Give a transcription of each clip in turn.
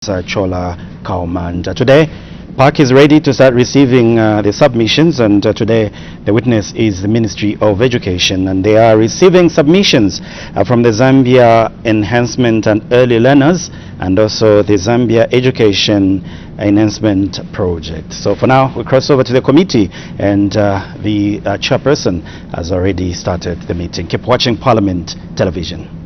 Chola Kaumanda. Today, PAC is ready to start receiving the submissions, and today the witness is the Ministry of Education, and they are receiving submissions from the Zambia Enhancement and Early Learners and also the Zambia Education Enhancement Project. So for now, we cross over to the committee, and the chairperson has already started the meeting. Keep watching Parliament Television.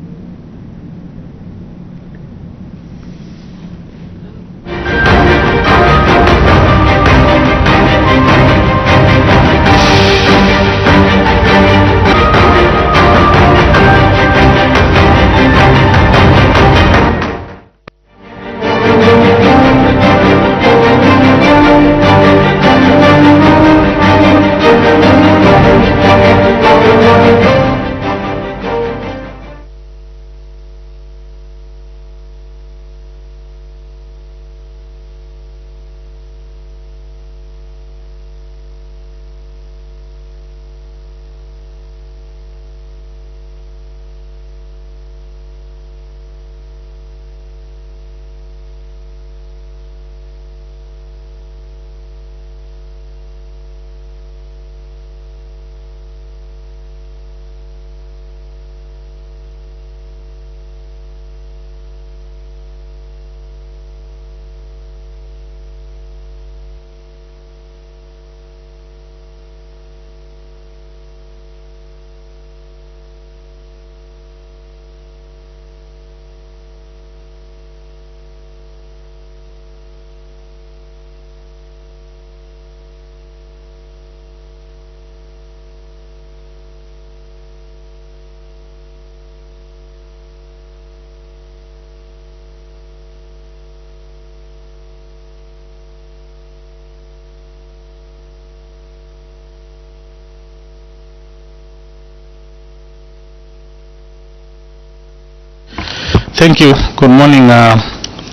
Thank you. Good morning,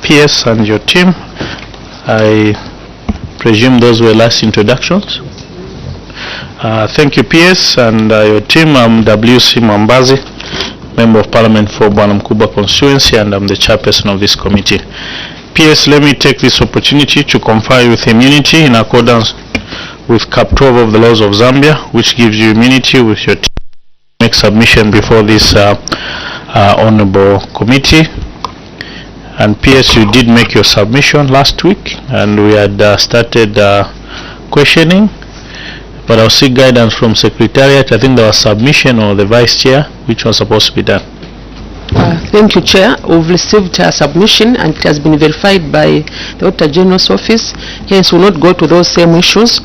PS and your team. I presume those were last introductions. Thank you, PS and your team. I'm W.C. Mambazi, Member of Parliament for Bwanamkuba constituency, and I'm the chairperson of this committee. PS, let me take this opportunity to confer with immunity in accordance with Cap 12 of the laws of Zambia, which gives you immunity with your team to make submission before this honorable committee. And PS, you did make your submission last week, and we had started questioning, but I'll seek guidance from Secretariat. I think there was submission or the Vice Chair, which was supposed to be done. Thank you, Chair. We've received a submission and it has been verified by the Auditor General's office. Hence, we'll not go to those same issues.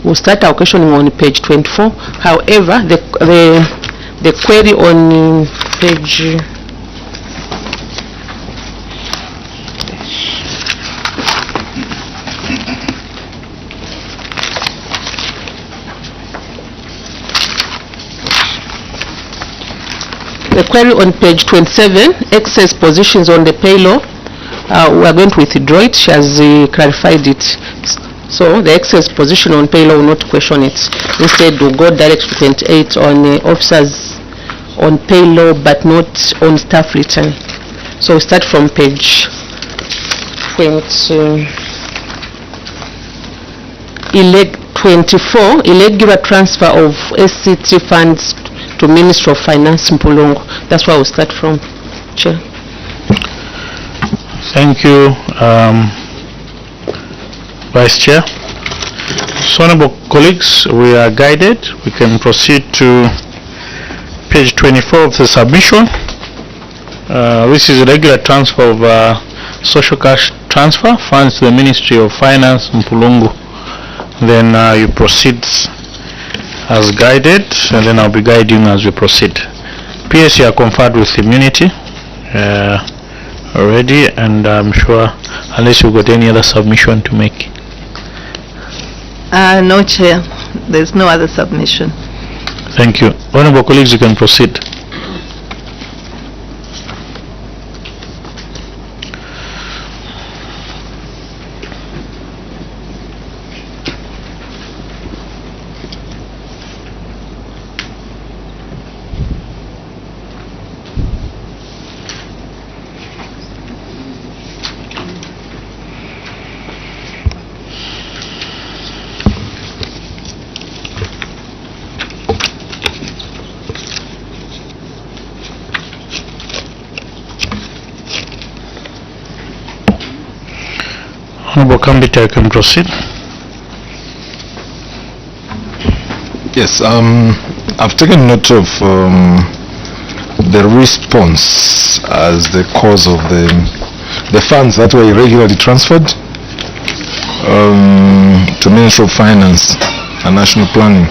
We'll start our questioning on page 24. However, the query on page on page 27, excess positions on the payroll, we are going to withdraw it. She has clarified it. So the excess position on payroll will not question it. Instead, we'll go direct to 28 on officers on payroll but not on staff return. So we start from page 24, irregular transfer of SCT funds to Ministry of Finance Mpulungu. That's where we'll start from, Chair. Thank you, Vice Chair. So, honorable colleagues, we are guided. We can proceed to page 24 of the submission. This is a regular transfer of social cash transfer funds to the Ministry of Finance Mpulungu. Then you proceed as guided, and then I'll be guiding as we proceed. PS, you are conferred with immunity already, and I'm sure, unless you've got any other submission to make. No, Chair. There's no other submission. Thank you. Honorable colleagues, you can proceed. Honorable Kambita, you can proceed. Yes, I've taken note of the response as the cause of the funds that were irregularly transferred to Ministry of Finance and National Planning,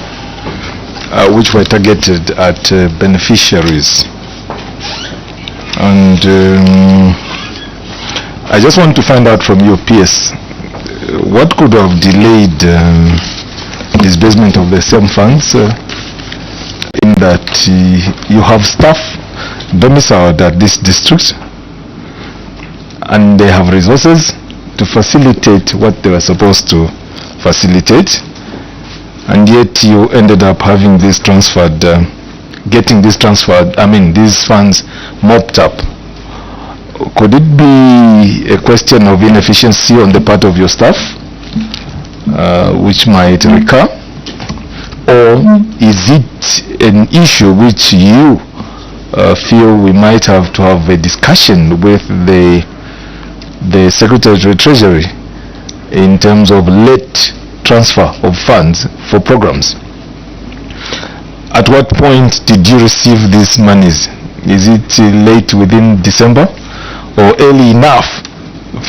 which were targeted at beneficiaries. And I just want to find out from you, PS, what could have delayed disbursement of the same funds, in that you have staff domiciled at this district and they have resources to facilitate what they were supposed to facilitate, and yet you ended up having this transferred, getting this transferred, these funds mopped up. Could it be a question of inefficiency on the part of your staff, which might recur? Or is it an issue which you feel we might have to have a discussion with the Secretary of Treasury in terms of late transfer of funds for programs? At what point did you receive these monies? Is it late within December or early enough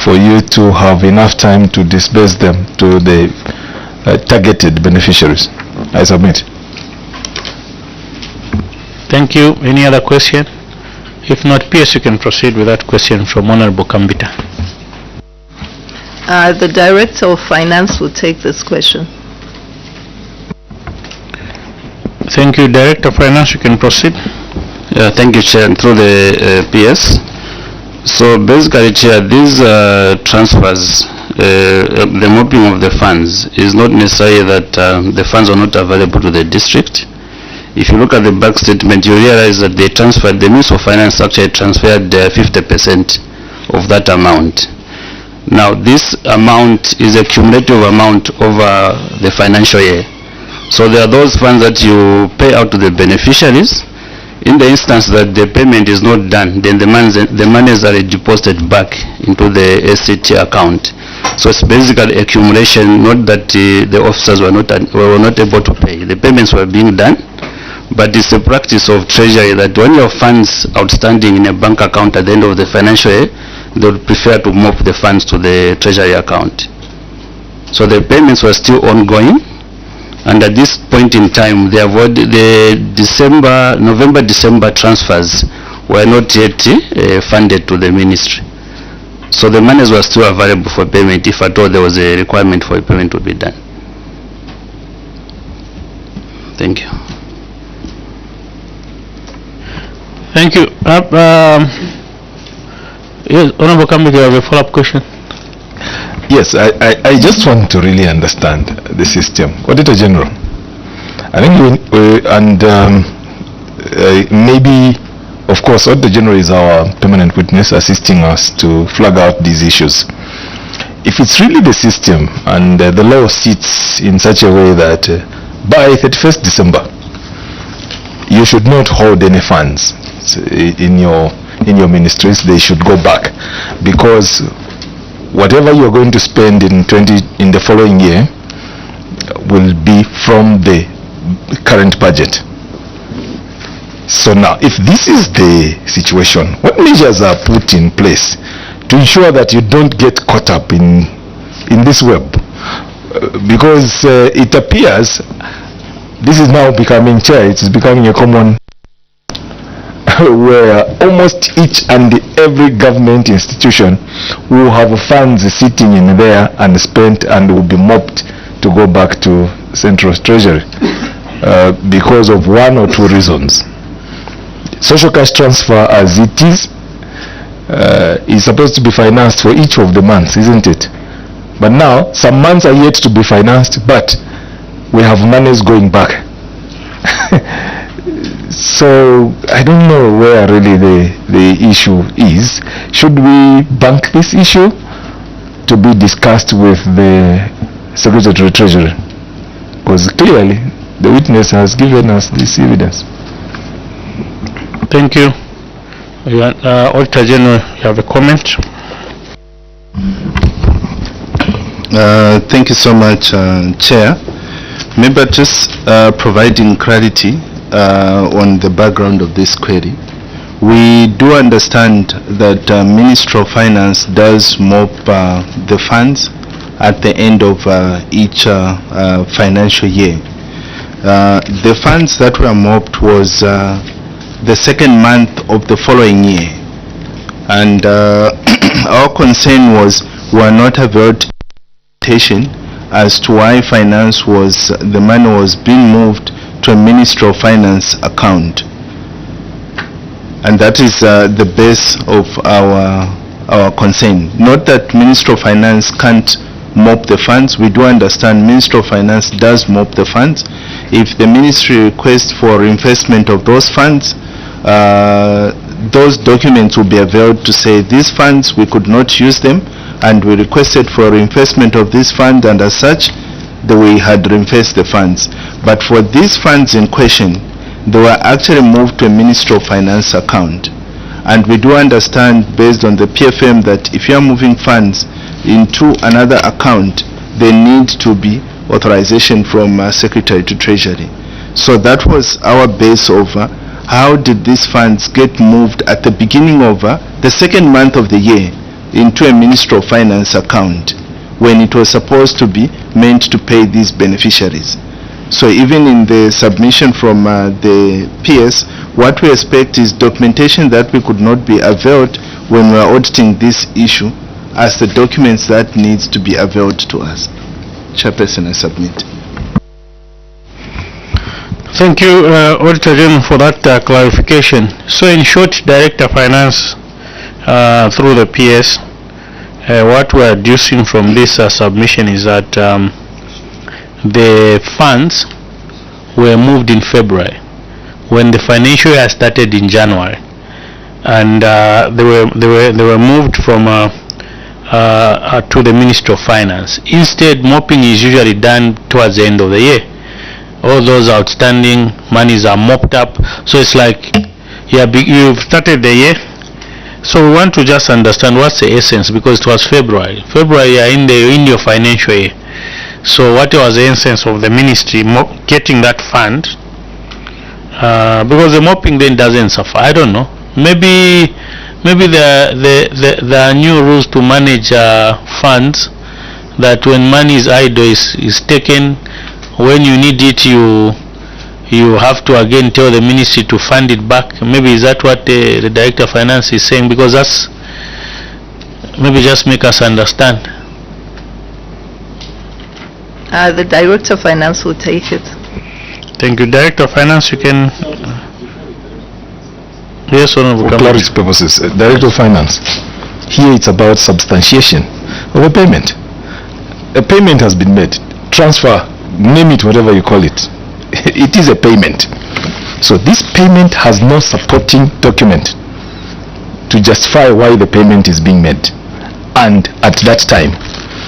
for you to have enough time to disburse them to the targeted beneficiaries? I submit. Thank you. Any other question? If not, PS, you can proceed with that question from Honorable Kambita. The Director of Finance will take this question. Thank you. Director of Finance, you can proceed. Thank you, Chair. And through the PS. So basically, Chair, these transfers, the mopping of the funds is not necessarily that the funds are not available to the district. If you look at the bank statement, you realize that they transferred, the Ministry of Finance actually transferred 50% of that amount. Now, this amount is a cumulative amount over the financial year. So there are those funds that you pay out to the beneficiaries. In the instance that the payment is not done, then the monies are deposited back into the SCT account. So it's basically accumulation, not that the officers were not able to pay. The payments were being done, but it's a practice of Treasury that when you have funds outstanding in a bank account at the end of the financial year, they would prefer to move the funds to the Treasury account. So the payments were still ongoing, and at this point in time, the November-December transfers were not yet funded to the ministry. So the monies were still available for payment if at all there was a requirement for a payment to be done. Thank you. Thank you. Yes, Honorable Kambita, you have a follow-up question? Yes, I just want to really understand the system. Auditor General, I think maybe, of course, Auditor General is our permanent witness assisting us to flag out these issues. If it's really the system and the law sits in such a way that by 31st December, you should not hold any funds in your ministries, they should go back, because whatever you're going to spend in the following year will be from the current budget. So now, if this is the situation, what measures are put in place to ensure that you don't get caught up in this web? Because it appears this is now becoming, Chair, it is becoming a common where almost each and every government institution will have funds sitting in there and spent and will be mopped to go back to Central Treasury because of one or two reasons. Social cash transfer, as it is supposed to be financed for each of the months, isn't it? But now some months are yet to be financed, but we have monies going back. So I don't know where really the issue is. Should we bank this issue to be discussed with the Secretary of Treasury? Because clearly the witness has given us this evidence. Thank you. Auditor General, you have a comment? Thank you so much, Chair. Maybe just providing clarity on the background of this query. We do understand that Ministry of Finance does mop the funds at the end of each financial year. The funds that were mopped was the second month of the following year, and our concern was we are not availed as to why the money was being moved to a Ministry of Finance account. And that is the base of our concern. Not that Ministry of Finance can't mop the funds. We do understand Ministry of Finance does mop the funds. If the ministry requests for reinvestment of those funds, those documents will be availed to say these funds we could not use them, and we requested for reinvestment of these funds, and as such we had reinvested the funds. But for these funds in question, they were actually moved to a Ministry of Finance account. And we do understand, based on the PFM, that if you are moving funds into another account, there needs to be authorization from Secretary to Treasury. So that was our base of how did these funds get moved at the beginning of the second month of the year into a Ministry of Finance account when it was supposed to be meant to pay these beneficiaries. So even in the submission from the PS, what we expect is documentation that we could not be availed when we are auditing this issue as the documents that needs to be availed to us. Chairperson, I submit. Thank you, Auditor General, for that clarification. So in short, Director Finance, through the PS, what we are deducing from this submission is that the funds were moved in February when the financial year started in January, and they were moved from to the Ministry of Finance. Instead, mopping is usually done towards the end of the year. All those outstanding monies are mopped up, so it's like you've started the year. So we want to just understand what's the essence, because it was February. February you are in your financial year. So what was the essence of the ministry getting that fund? Because the mopping then doesn't suffer. I don't know. Maybe there are new rules to manage funds, that when money is idle is taken, when you need it you have to again tell the ministry to fund it back. Maybe is that what the Director of Finance is saying? Because that's maybe just make us understand. The Director of Finance will take it. Thank you. Director of Finance, you can... Yes, Honorable. For clarity purposes, Director of Finance, here it's about substantiation of a payment. A payment has been made. Transfer, name it whatever you call it. It is a payment. So this payment has no supporting document to justify why the payment is being made, and at that time.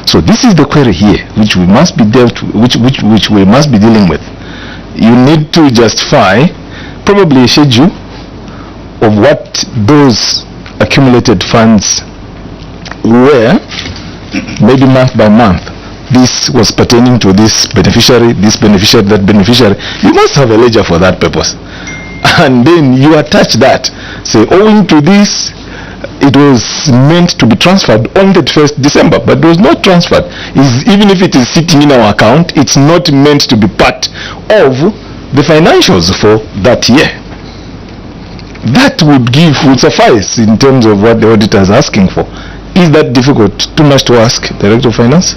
So this is the query here, which we must be which we must be dealing with. You need to justify probably a schedule of what those accumulated funds were, maybe month by month. This was pertaining to this beneficiary, that beneficiary. You must have a ledger for that purpose. And then you attach that. Say, owing to this, it was meant to be transferred on the 1st December, but it was not transferred. Even if it is sitting in our account, it's not meant to be part of the financials for that year. That would suffice in terms of what the auditor is asking for. Is that difficult? Too much to ask, Director of Finance?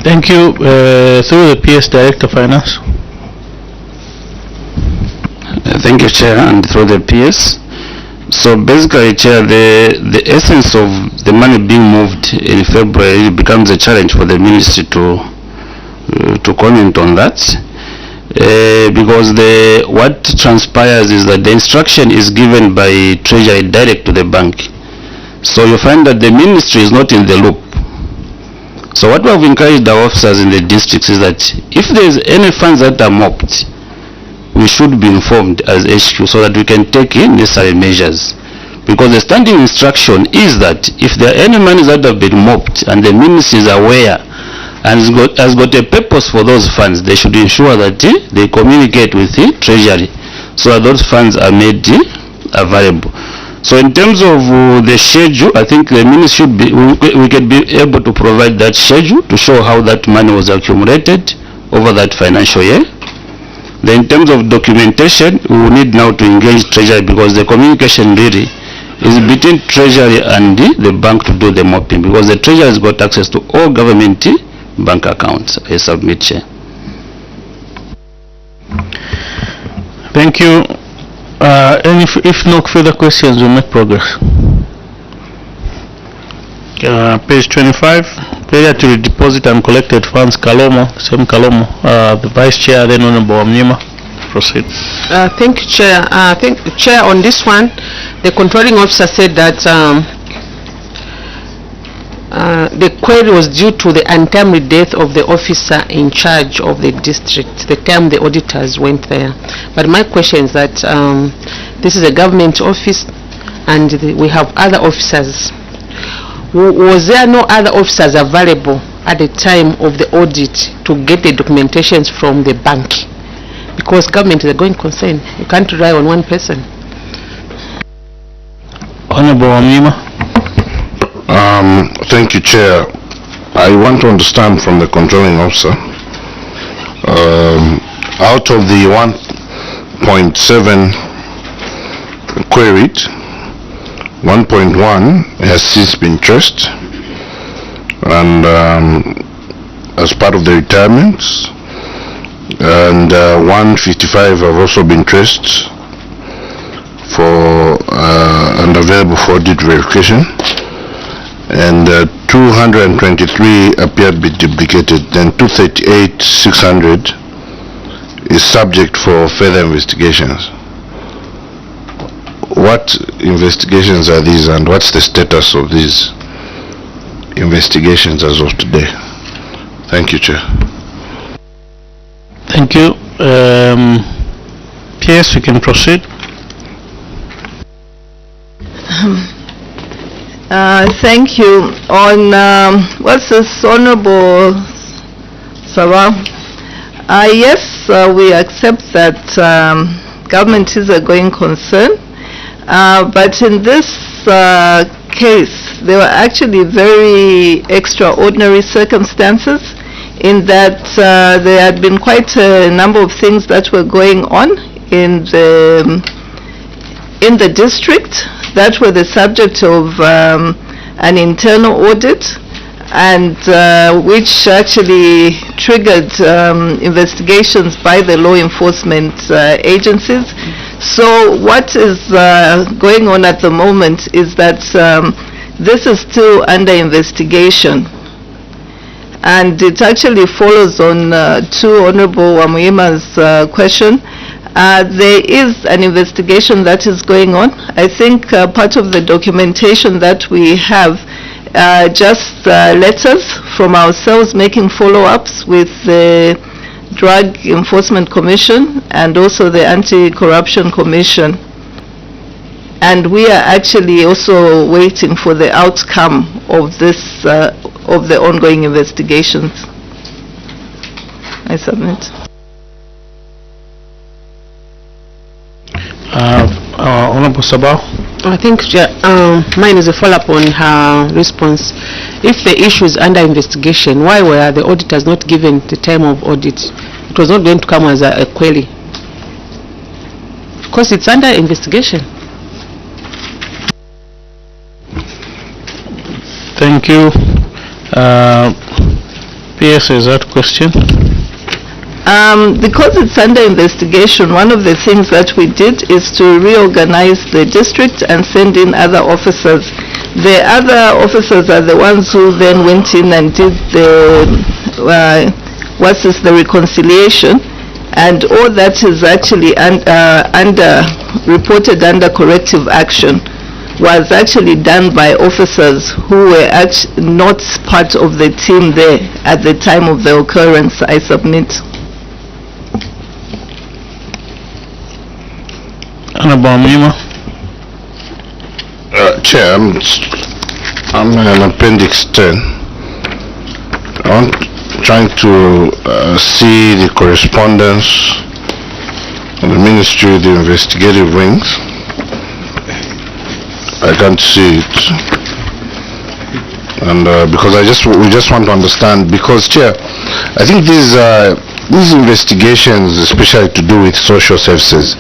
Thank you. Through the PS, Director of Finance. Thank you, Chair, and through the PS. So basically, Chair, the essence of the money being moved in February becomes a challenge for the ministry to comment on that, because what transpires is that the instruction is given by Treasury direct to the bank. So you find that the ministry is not in the loop. So what we have encouraged our officers in the districts is that if there is any funds that are mopped, we should be informed as HQ so that we can take in necessary measures. Because the standing instruction is that if there are any monies that have been mopped and the ministry is aware and has got a purpose for those funds, they should ensure that they communicate with the Treasury so that those funds are made available. So in terms of the schedule, I think the ministry should be, we can be able to provide that schedule to show how that money was accumulated over that financial year. Then in terms of documentation, we will need now to engage Treasury, because the communication really is between Treasury and the bank to do the mopping, because the Treasury has got access to all government bank accounts. I submit, Chair. Thank you. And if no further questions, we'll make progress. Page 25, failure to deposit uncollected funds, Kalomo, same Kalomo, the Vice Chair, then Honorable Wamnyima. Proceed. Thank you, Chair. Chair, on this one, the controlling officer said that the query was due to the untimely death of the officer in charge of the district, the time the auditors went there. But my question is that this is a government office and we have other officers. Was there no other officers available at the time of the audit to get the documentations from the bank? Because government is a going concern. You can't rely on one person. Honorable Wamnyima. Thank you, Chair. I want to understand from the controlling officer, out of the 1.7 queried, 1.1 has since been traced, and as part of the retirements, and 155 have also been traced for and available for audit verification, and 223 appear to be duplicated. Then 238,600 is subject for further investigations. What investigations are these, and what's the status of these investigations as of today? Thank you, Chair. Thank you. PS, we can proceed. Thank you. On what's this, Honorable Sabah? Yes, we accept that government is a going concern, but in this case, there were actually very extraordinary circumstances, in that there had been quite a number of things that were going on in the district that were the subject of an internal audit, and which actually triggered investigations by the law enforcement agencies. So what is going on at the moment is that this is still under investigation, and it actually follows on to Honorable Wamnyima's question. There is an investigation that is going on. I think part of the documentation that we have, just letters from ourselves making follow-ups with the Drug Enforcement Commission and also the Anti-Corruption Commission. And we are actually also waiting for the outcome of this, of the ongoing investigations. I submit. Honorable Sabah. I think mine is a follow-up on her response. If the issue is under investigation, why were the auditors not given the time of audit? It was not going to come as a query, because it's under investigation. Thank you. PS, is that question? Because it's under investigation, one of the things that we did is to reorganize the district and send in other officers. The other officers are the ones who then went in and did the the reconciliation, and all that is actually reported under corrective action was actually done by officers who were not part of the team there at the time of the occurrence. I submit. Honorable Wamnyima. Chair, I'm on Appendix 10. I'm trying to see the correspondence of the Ministry of the Investigative Wings. I can't see it. And because we just want to understand, because Chair, I think these investigations, especially to do with social services,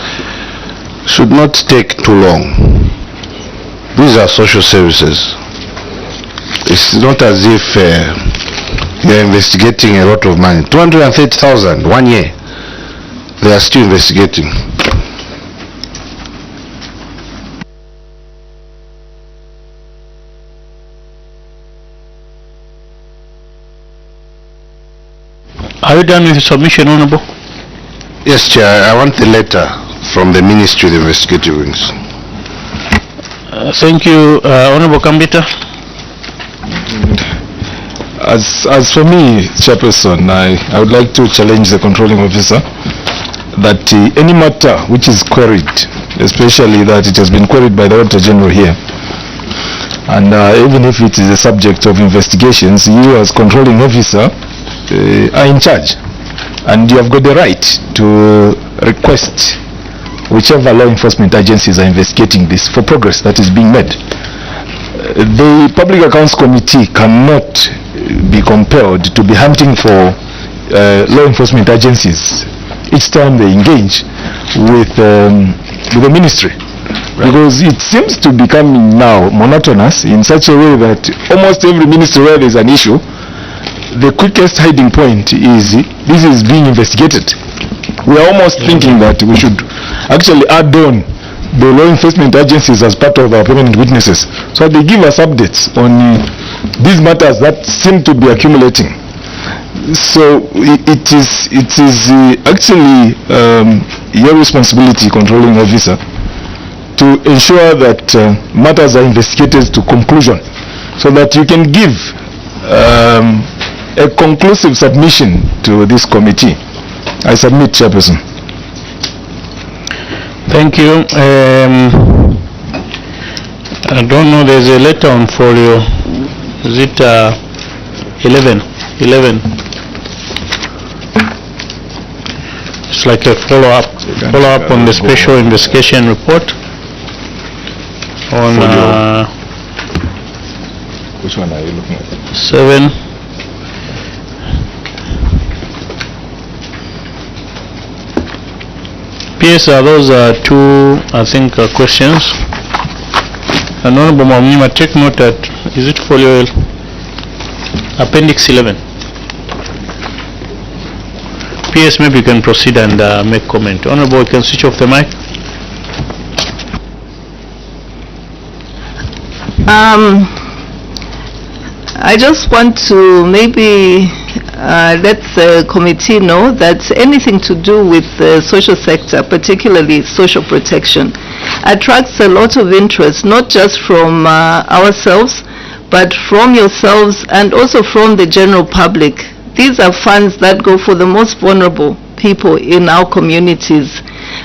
should not take too long. These are social services. It's not as if you're investigating a lot of money. 230,000, 1 year. They are still investigating. Are you done with the submission, Honorable? Yes, Chair. I want the letter from the Ministry of the Investigative Wings. Thank you, Honorable Kambita. As for me, Chairperson, I would like to challenge the controlling officer that any matter which is queried, especially that it has been queried by the Auditor General here, and even if it is a subject of investigations, you as controlling officer are in charge, and you have got the right to request whichever law enforcement agencies are investigating this for progress that is being made. The Public Accounts Committee cannot be compelled to be hunting for law enforcement agencies each time they engage with the ministry. Right. Because it seems to be becoming now monotonous in such a way that almost every ministry where there is an issue, the quickest hiding point is this is being investigated. We are almost thinking that we should actually add on the law enforcement agencies as part of our permanent witnesses, so they give us updates on these matters that seem to be accumulating. So it is actually your responsibility, controlling officer, to ensure that matters are investigated to conclusion, so that you can give a conclusive submission to this committee. I submit, Chairperson. Thank you. I don't know, there's a letter on folio. Is it 11? 11. It's like a follow-up on the special investigation report on which one are you looking at? 7. PS, those are two, I think, questions. And Honorable Mwamnyima, take note that, is it folio Appendix 11? PS, maybe you can proceed and make comment. Honorable, you can switch off the mic. I just want to maybe let the committee know that anything to do with the social sector, particularly social protection, attracts a lot of interest, not just from ourselves, but from yourselves and also from the general public. These are funds that go for the most vulnerable people in our communities.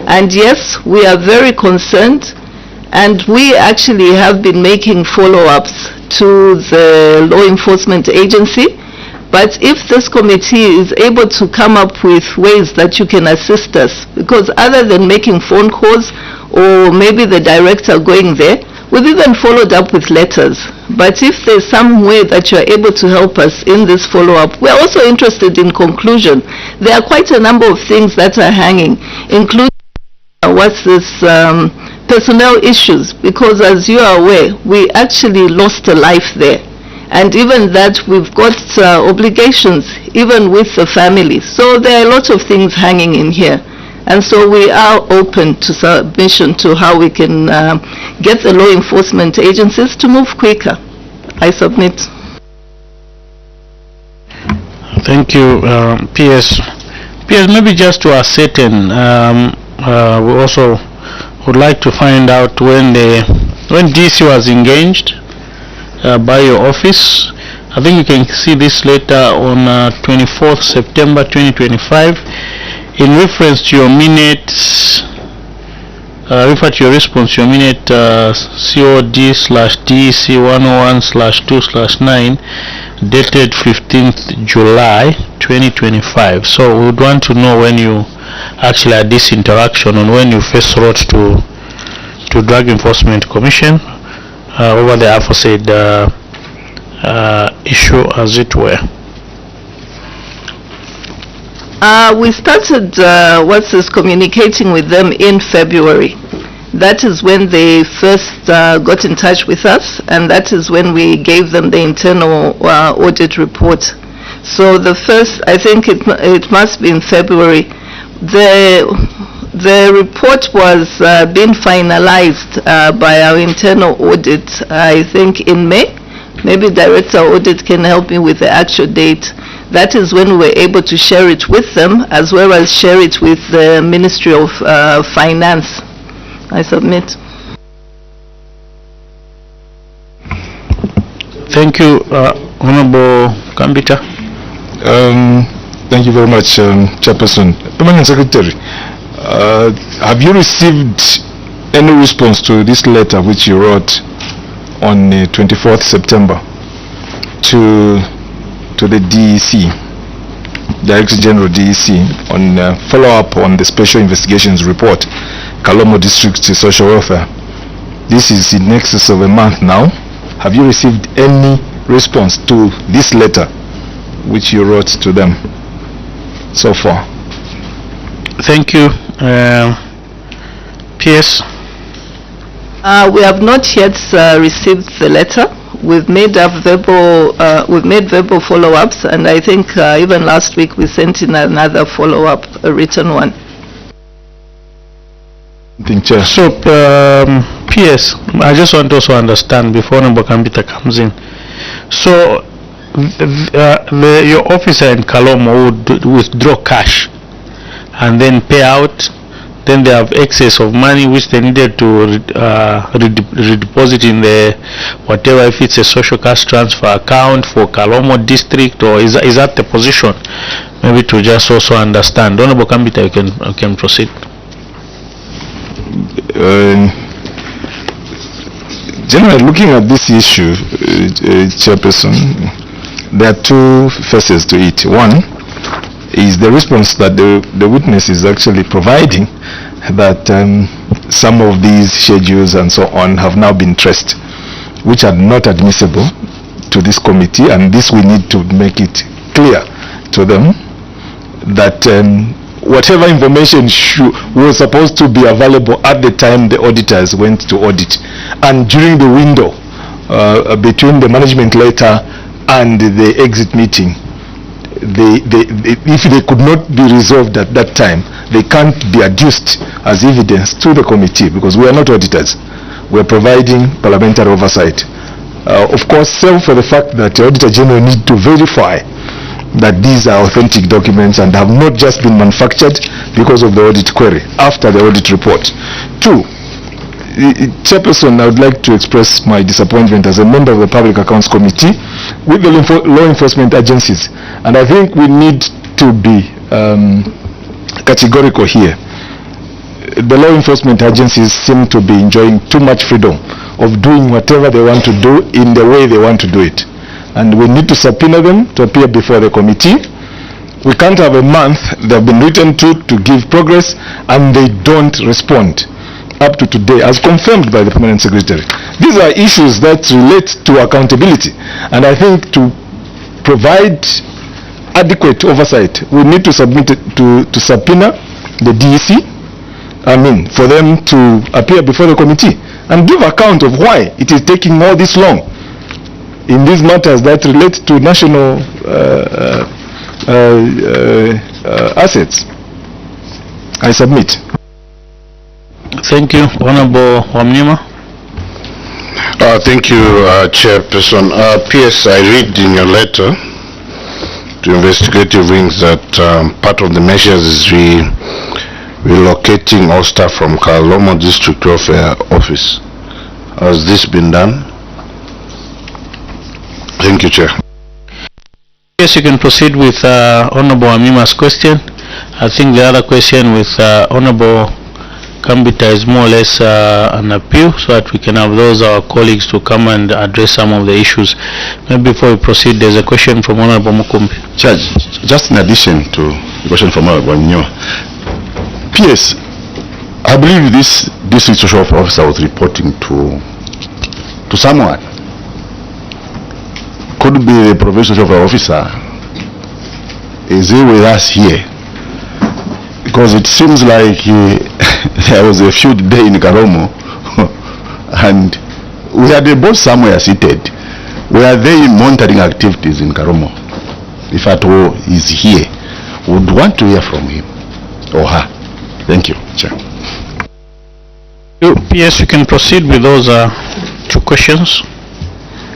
And yes, we are very concerned, and we actually have been making follow-ups to the law enforcement agency. But if this committee is able to come up with ways that you can assist us, because other than making phone calls or maybe the director going there, we've even followed up with letters. But if there's some way that you're able to help us in this follow-up, we're also interested in conclusion. There are quite a number of things that are hanging, including what's this personnel issues, because as you are aware, we actually lost a life there. And even that, we've got obligations, even with the family. So there are a lot of things hanging in here. And so we are open to submission to how we can get the law enforcement agencies to move quicker. I submit. Thank you, PS. PS, maybe just to ascertain, we also would like to find out when DC was engaged by your office. I think you can see this letter on 24th September 2025 in reference to your minutes refer to your response, your minute COD/DEC 101/2/9 dated 15th July 2025. So we would want to know when you actually had this interaction and when you first wrote to Drug Enforcement Commission over the aforesaid issue, as it were. We started communicating with them in February. That is when they first got in touch with us, and that is when we gave them the internal audit report. So the first, I think it must be in February. The report was being finalized by our internal audit, I think in May. Maybe Director Audit can help me with the actual date. That is when we were able to share it with them, as well as share it with the Ministry of Finance. I submit. Thank you, Honorable Kambita. Thank you very much, Chairperson. Permanent Secretary, have you received any response to this letter which you wrote on 24th September to the DEC, Director General DEC, on follow-up on the Special Investigations Report, Kalomo District Social Welfare? This is in excess of a month now. Have you received any response to this letter which you wrote to them so far? Thank you. PS? We have not yet received the letter. We've made verbal follow-ups, and I think even last week we sent in another follow-up, a written one. So, PS, I just want to also understand before Honorable Kambita comes in. So, your officer in Kalomo would withdraw cash and then pay out. Then they have excess of money which they needed to redeposit in the whatever, if it's a social cash transfer account for Kalomo district, or is that the position? Maybe to just also understand. Honorable Kambita, you can proceed. Generally, looking at this issue, Chairperson, there are two faces to it. One is the response that the witness is actually providing, that some of these schedules and so on have now been traced, which are not admissible to this committee, and this we need to make it clear to them that whatever information was supposed to be available at the time the auditors went to audit, and during the window between the management letter and the exit meeting, if they could not be resolved at that time, they can't be adduced as evidence to the committee, because we are not auditors. We are providing parliamentary oversight. Of course, save for the fact that the Auditor General needs to verify that these are authentic documents and have not just been manufactured because of the audit query after the audit report. Two, Chairperson, I would like to express my disappointment as a member of the Public Accounts Committee with the law enforcement agencies, and I think we need to be categorical here. The law enforcement agencies seem to be enjoying too much freedom of doing whatever they want to do in the way they want to do it, and we need to subpoena them to appear before the committee. We can't have a month they have been written to give progress and they don't respond up to today, as confirmed by the Permanent Secretary. These are issues that relate to accountability, and I think to provide adequate oversight, we need to submit it to subpoena the DEC, for them to appear before the committee and give account of why it is taking all this long in these matters that relate to national assets. I submit. Thank you. Honorable Wamnyima. Thank you, Chairperson. PS, I read in your letter to investigative wings that part of the measures is relocating all staff from Kalomo District Welfare Office. Has this been done? Thank you, Chair. Yes, you can proceed with Honorable Wamnyima's question. I think the other question with Honorable Kambita is more or less an appeal, so that we can have those our colleagues to come and address some of the issues. Maybe before we proceed, there's a question from Honorable Mukumbi. Judge, just in addition to the question from Honorable PS, I believe this district social officer was reporting to someone. Could be the provincial social officer. Is he with us here? Because it seems like there was a feud day in Karomo and we had a boss somewhere seated. Were they monitoring activities in Karomo? If at all he's here, would want to hear from him or her. Thank you, Chair. Yes, you can proceed with those two questions.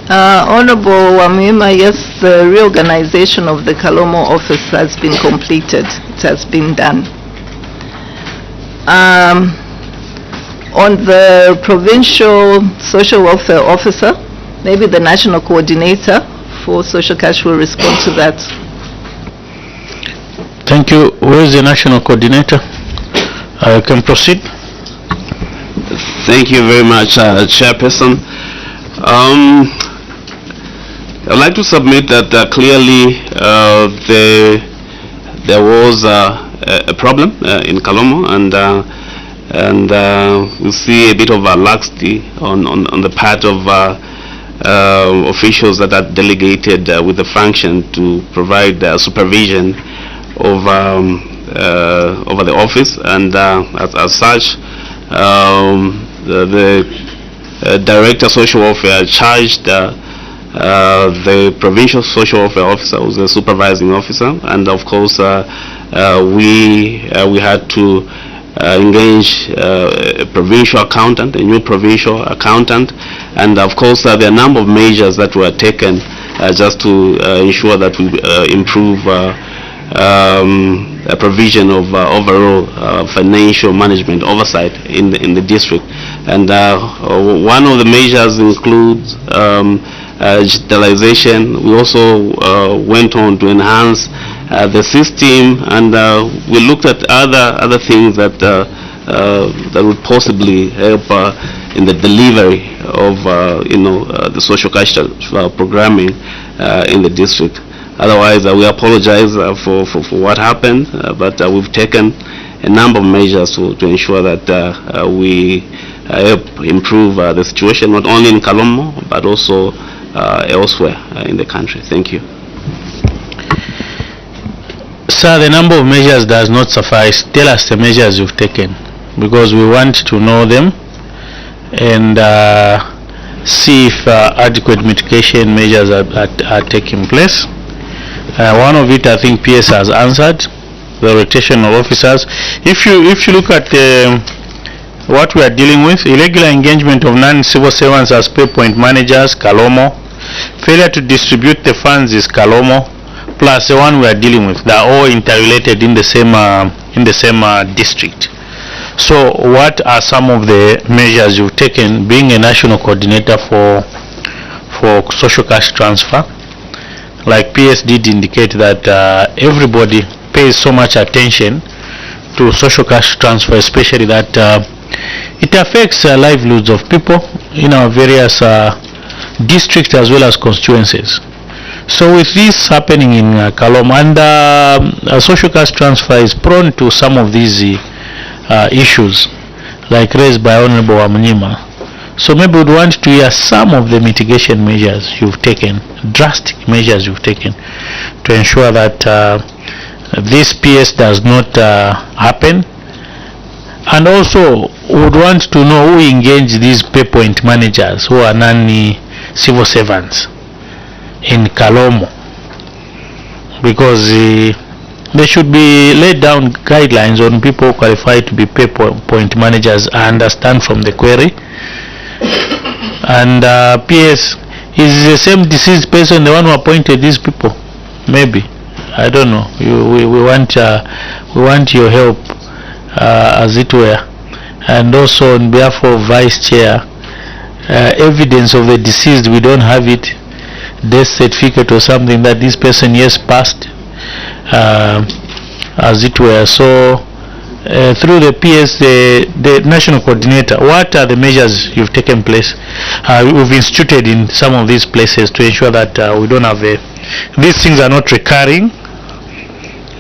Honorable Wamima, yes, the reorganization of the Kalomo office has been completed. It has been done. On the provincial social welfare officer, maybe the national coordinator for social cash will respond to that. Thank you. Where is the national coordinator? You can proceed. Thank you very much, Chairperson. I'd like to submit that clearly there was a problem in Kalomo, and we see a bit of a laxity on the part of officials that are delegated with the function to provide supervision over the office, and as such, the Director Social Welfare charged the Provincial Social Welfare Officer, who's the supervising officer, and of course we had to engage a provincial accountant, a new provincial accountant, and of course there are a number of measures that were taken just to ensure that we improve a provision of overall financial management oversight in the district. And one of the measures includes digitalization. We also went on to enhance the system, and we looked at other things that that would possibly help in the delivery of the social cash programming in the district. Otherwise, we apologize for what happened, but we've taken a number of measures to ensure that we help improve the situation, not only in Kalomo, but also elsewhere in the country. Thank you. Sir, the number of measures does not suffice. Tell us the measures you've taken, because we want to know them and see if adequate mitigation measures are taking place. One of it, I think PS has answered, the rotation of officers. If you look at what we are dealing with, irregular engagement of non-civil servants as pay point managers, Kalomo. Failure to distribute the funds is Kalomo, plus the one we are dealing with. They are all interrelated in the same district. So what are some of the measures you've taken, being a national coordinator for social cash transfer? Like PS did indicate that everybody pays so much attention to social cash transfer, especially that it affects livelihoods of people in our various districts as well as constituencies. So with this happening in Kalomo, and social cash transfer is prone to some of these issues, like raised by Honorable Wamnyima. So maybe we'd want to hear some of the mitigation measures you've taken, drastic measures you've taken, to ensure that this PS does not happen. And also would want to know who engage these pay point managers who are non-civil servants in Kalomo, because there should be laid down guidelines on people qualified to be pay point managers. I understand from the query. And PS, is the same deceased person the one who appointed these people? Maybe, I don't know. We want your help, as it were. And also on behalf of Vice Chair, evidence of the deceased, we don't have it, death certificate or something that this person yes passed, as it were. So through the PS, the national coordinator, what are the measures you've taken place, we've instituted in some of these places to ensure that we don't have these things are not recurring?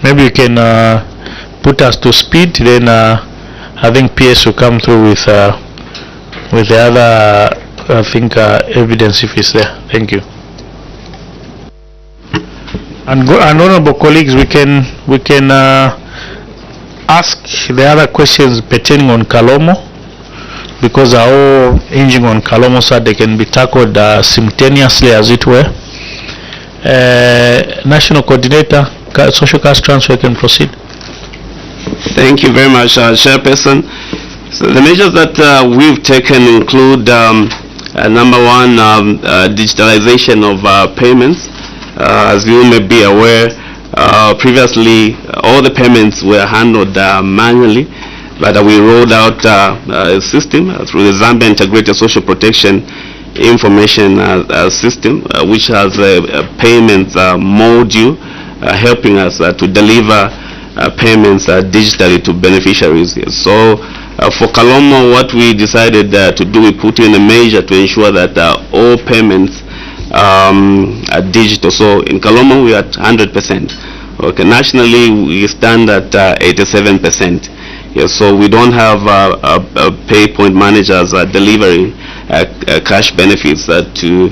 Maybe you can put us to speed, then I think PS will come through with the other, I think, evidence if it's there. Thank you. And honorable colleagues, we can ask the other questions pertaining on Kalomo, because are all hinging on Kalomo, so they can be tackled simultaneously, as it were. National Coordinator, Social Cash Transfer, can proceed. Thank you very much, Chairperson. So the measures that we've taken include number one, digitalization of payments. As you may be aware, previously all the payments were handled manually, but we rolled out a system through the Zambia Integrated Social Protection Information System, which has a payments module helping us to deliver payments digitally to beneficiaries. So for Kalomo, what we decided to do, we put in a measure to ensure that all payments are digital. So in Kalomo, we are at 100%. Okay, nationally, we stand at 87%. Yeah, so we don't have pay point managers delivering cash benefits to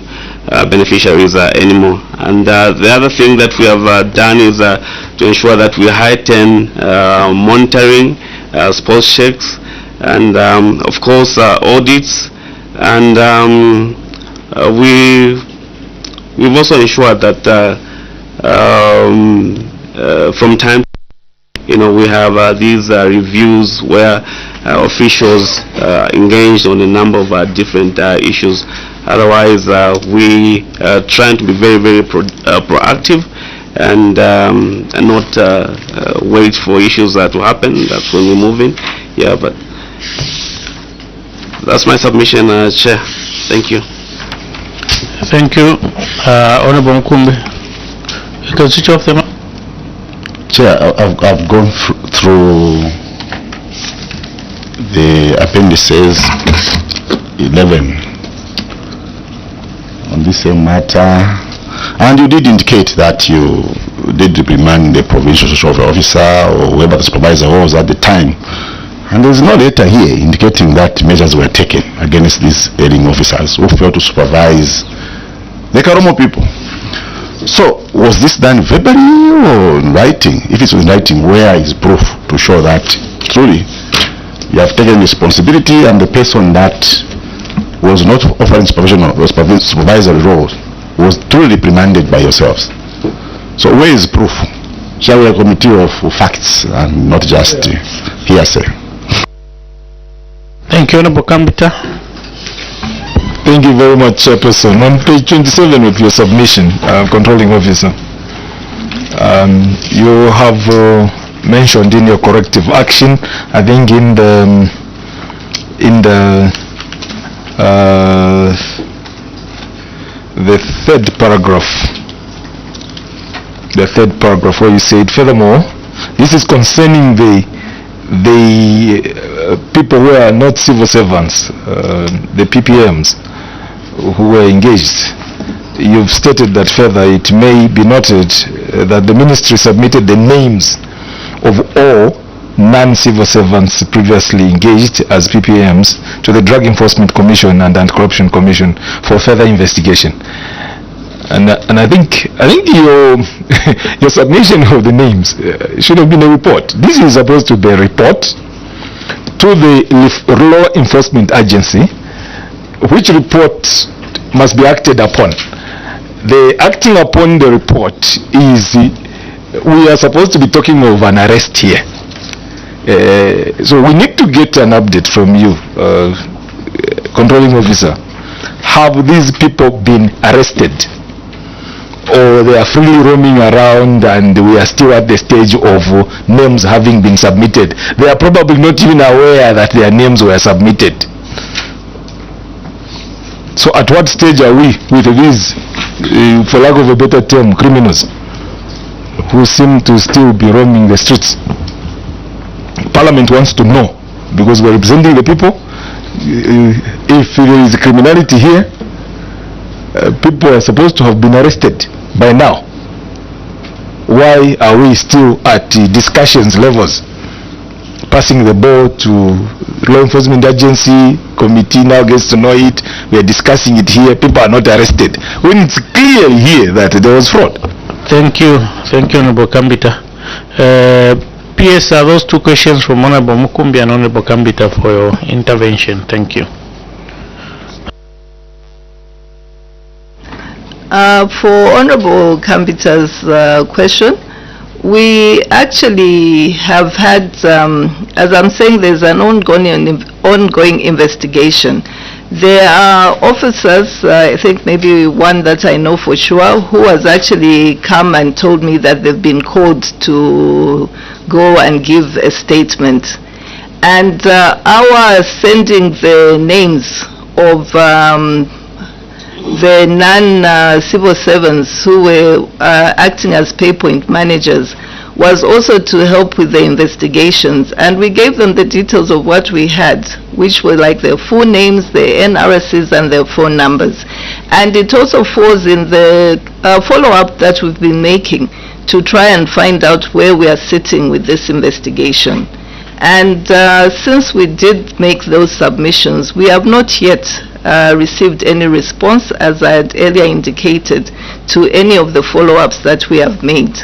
beneficiaries anymore. And the other thing that we have done is to ensure that we heighten monitoring, sports checks, and of course audits. And we've also ensured that from time to time, we have these reviews where officials engaged on a number of different issues. Otherwise, we are trying to be very, very proactive and not wait for issues to happen. That's when we move in. Yeah, but that's my submission, Chair. Thank you. Thank you. Honorable Nkumbi. You can switch off the mic. Chair, I've gone through the appendices 11 on this same matter, and you did indicate that you did reprimand the provincial social officer or whoever the supervisor was at the time, and there's no letter here indicating that measures were taken against these ailing officers who failed to supervise the Kalomo people. So was this done verbally or in writing? If it's in writing, where is proof to show that truly you have taken responsibility and the person that was not offering supervisory roles was truly reprimanded by yourselves? So where is proof? Shall we have a committee of facts and not just hearsay? Thank you, Honorable Kambita. Thank you very much, Chairperson. On page 27 of your submission, Controlling Officer, you have mentioned in your corrective action, I think in the third paragraph where you said, furthermore, this is concerning the people who are not civil servants, the PPMs who were engaged. You've stated that further it may be noted that the ministry submitted the names of all non-civil servants previously engaged as PPMs to the Drug Enforcement Commission and Anti-Corruption Commission for further investigation. And I think your your submission of the names should have been a report. This is supposed to be a report to the law enforcement agency, which report must be acted upon. The acting upon the report is, we are supposed to be talking of an arrest here. So we need to get an update from you, Controlling Officer. Have these people been arrested? Or they are freely roaming around and we are still at the stage of names having been submitted? They are probably not even aware that their names were submitted. So at what stage are we with these, for lack of a better term, criminals who seem to still be roaming the streets? Parliament wants to know, because we're representing the people. If there is criminality here, people are supposed to have been arrested by now. Why are we still at discussions levels? Passing the ball to law enforcement agency, committee now gets to know it, we are discussing it here, people are not arrested, when it's clear here that there was fraud. Thank you, Honorable Kambita. PS, are those two questions from Honorable Mukumbi and Honorable Kambita for your intervention. Thank you. For Honorable Kambita's question, we actually have had, as I'm saying, there's an ongoing investigation. There are officers, I think maybe one that I know for sure, who has actually come and told me that they've been called to go and give a statement. And our sending the names of the non-civil servants who were acting as pay point managers was also to help with the investigations, and we gave them the details of what we had, which were like their full names, their NRSs, and their phone numbers. And it also falls in the follow-up that we've been making to try and find out where we are sitting with this investigation. And since we did make those submissions, we have not yet received any response, as I had earlier indicated, to any of the follow-ups that we have made.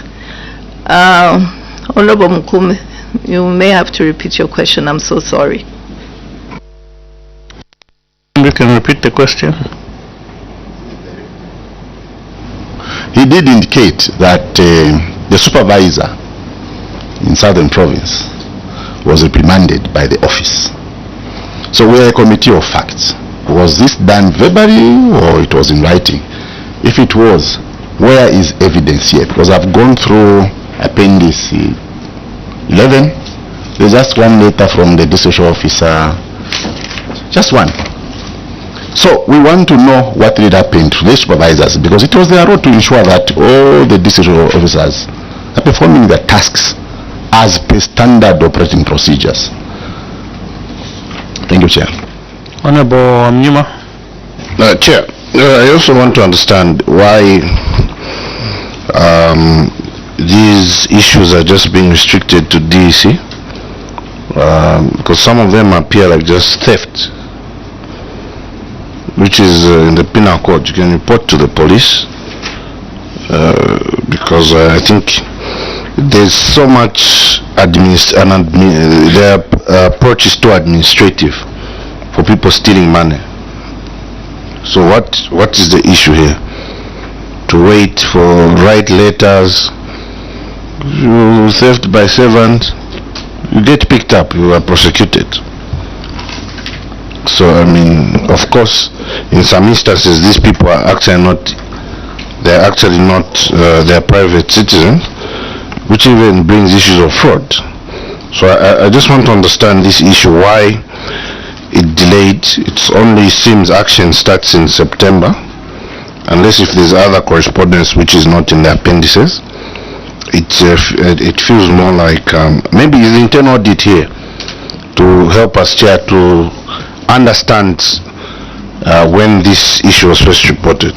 Honorable Mukumbi, you may have to repeat your question. I'm so sorry. You can repeat the question. He did indicate that the supervisor in Southern Province was reprimanded by the office. So we are a committee of facts. Was this done verbally or it was in writing? If it was, where is evidence here? Because I've gone through Appendix 11. There's just one letter from the district officer, just one. So we want to know what did happen to the supervisors, because it was their role to ensure that all the district officers are performing their tasks as per standard operating procedures. Thank you, Chair. Honorable Mnyuma. Chair, I also want to understand why these issues are just being restricted to DEC, because some of them appear like just theft, which is in the penal code. You can report to the police, because I think there's so much their approach is too administrative for people stealing money. So what is the issue here? To wait for write letters, you theft by servant, you get picked up, you are prosecuted. So I mean, of course, in some instances these people are actually not, they're actually not, they're private citizens, which even brings issues of fraud. So I just want to understand this issue, why it delayed. It only seems action starts in September, unless if there's other correspondence which is not in the appendices. It feels more like maybe the internal audit here to help us, Chair, to understand when this issue was first reported.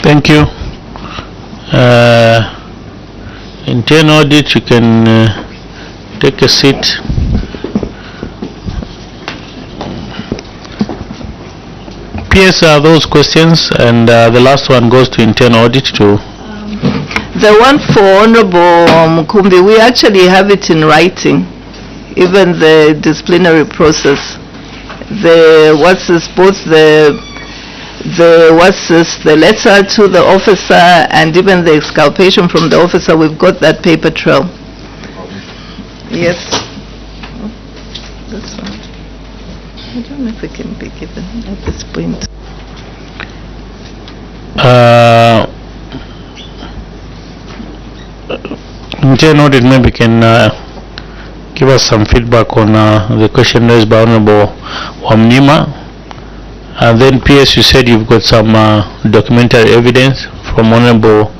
Thank you. Internal audit, you can take a seat. PS, are those questions, and the last one goes to internal audit too. The one for Honorable Mukumbi, we actually have it in writing, even the disciplinary process. The letter to the officer and even the exculpation from the officer, we've got that paper trail. Yes. This one. I don't know if it can be given at this point. Internal audit maybe can give us some feedback on the question raised by Honorable Wamnyima. And then PS, you said you've got some documentary evidence from Honorable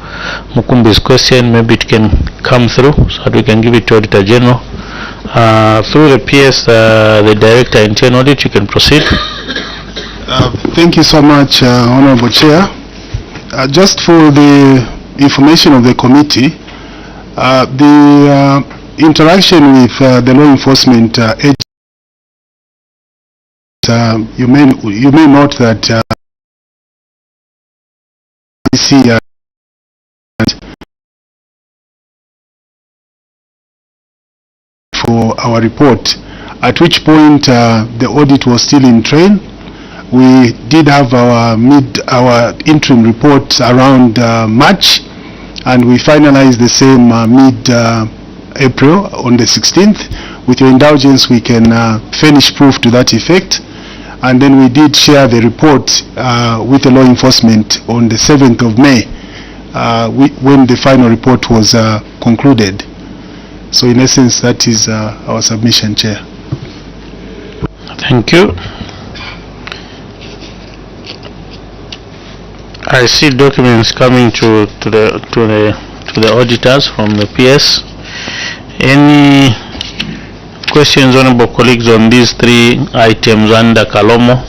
Mukumbi's question, maybe it can come through so that we can give it to Auditor General. Through the PS, the Director Internal Audit, you can proceed. Thank you so much, Honorable Chair. Just for the information of the committee, the interaction with the law enforcement agency, you may note that for our report, at which point the audit was still in train. We did have our interim report around March, and we finalized the same mid-April on the 16th. With your indulgence, we can furnish proof to that effect. And then we did share the report with the law enforcement on the 7th of May when the final report was concluded. So in essence, that is our submission, Chair. Thank you. I see documents coming to the auditors from the PS. Any questions, honorable colleagues, on these three items under Kalomo?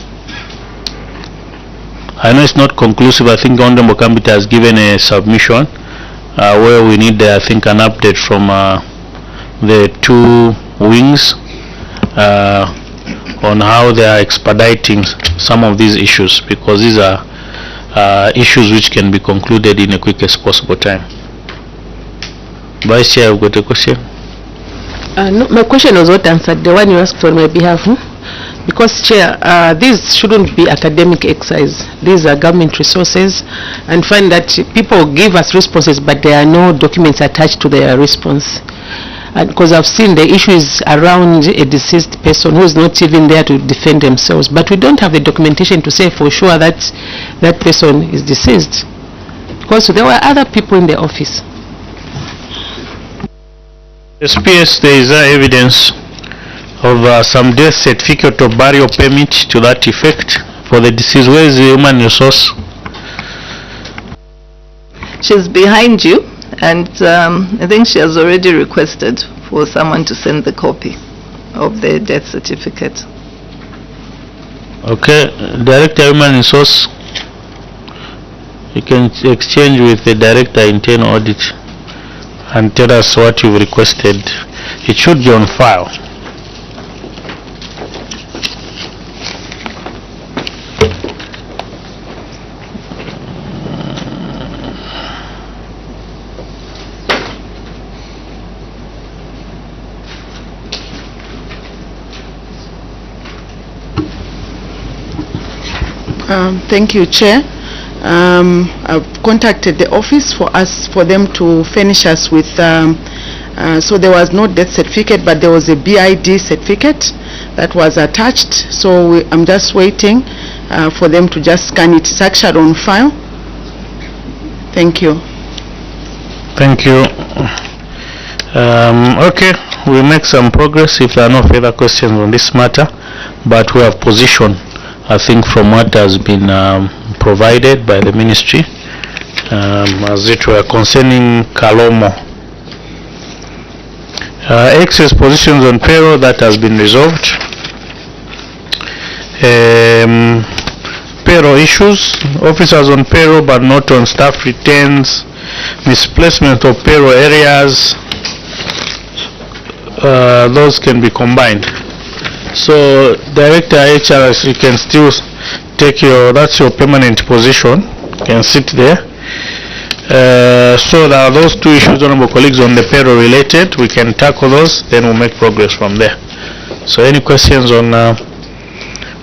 I know it's not conclusive. I think Honorable Kambita has given a submission where we need, I think, an update from the two wings on how they are expediting some of these issues, because these are issues which can be concluded in the quickest possible time. Vice Chair, I've got a question. No, my question was not answered, the one you asked on my behalf. Because, Chair, these shouldn't be academic exercise. These are government resources, and find that people give us responses, but there are no documents attached to their response. Because I've seen the issues around a deceased person who is not even there to defend themselves, but we don't have the documentation to say for sure that that person is deceased, because there were other people in the office. SPS, there is evidence of some death certificate or burial permit to that effect for the deceased. Where is the human resource? She's behind you, and I think she has already requested for someone to send the copy of the death certificate. Okay, Director Human Resource, you can exchange with the Director Internal Audit and tell us what you've requested. It should be on file. Thank you, Chair. I've contacted the office for them to furnish us with, so there was no death certificate, but there was a BID certificate that was attached. So I'm just waiting for them to just scan it. It's actually on file. Thank you. Thank you. Okay, we'll make some progress if there are no further questions on this matter, but we have position, I think, from what has been provided by the ministry, as it were, concerning Kalomo. Excess positions on payroll, that has been resolved. Payroll issues, officers on payroll but not on staff retains, misplacement of payroll areas, those can be combined. So, Director HRS, you can still take that's your permanent position, you can sit there. So there are those two issues, honorable colleagues, on the payroll related. We can tackle those, then we'll make progress from there. So any questions on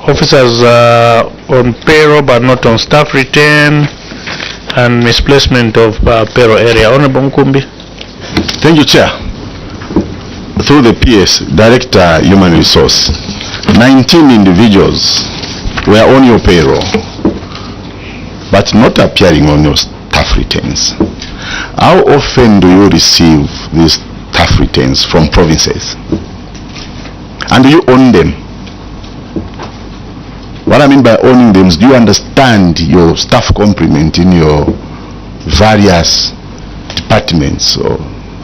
officers on payroll but not on staff retain and misplacement of payroll area? Honorable Mukumbi. Thank you, Chair. Through the PS, Director Human Resource, 19 individuals were on your payroll but not appearing on your staff returns. How often do you receive these staff returns from provinces? And do you own them? What I mean by owning them is, do you understand your staff complement in your various departments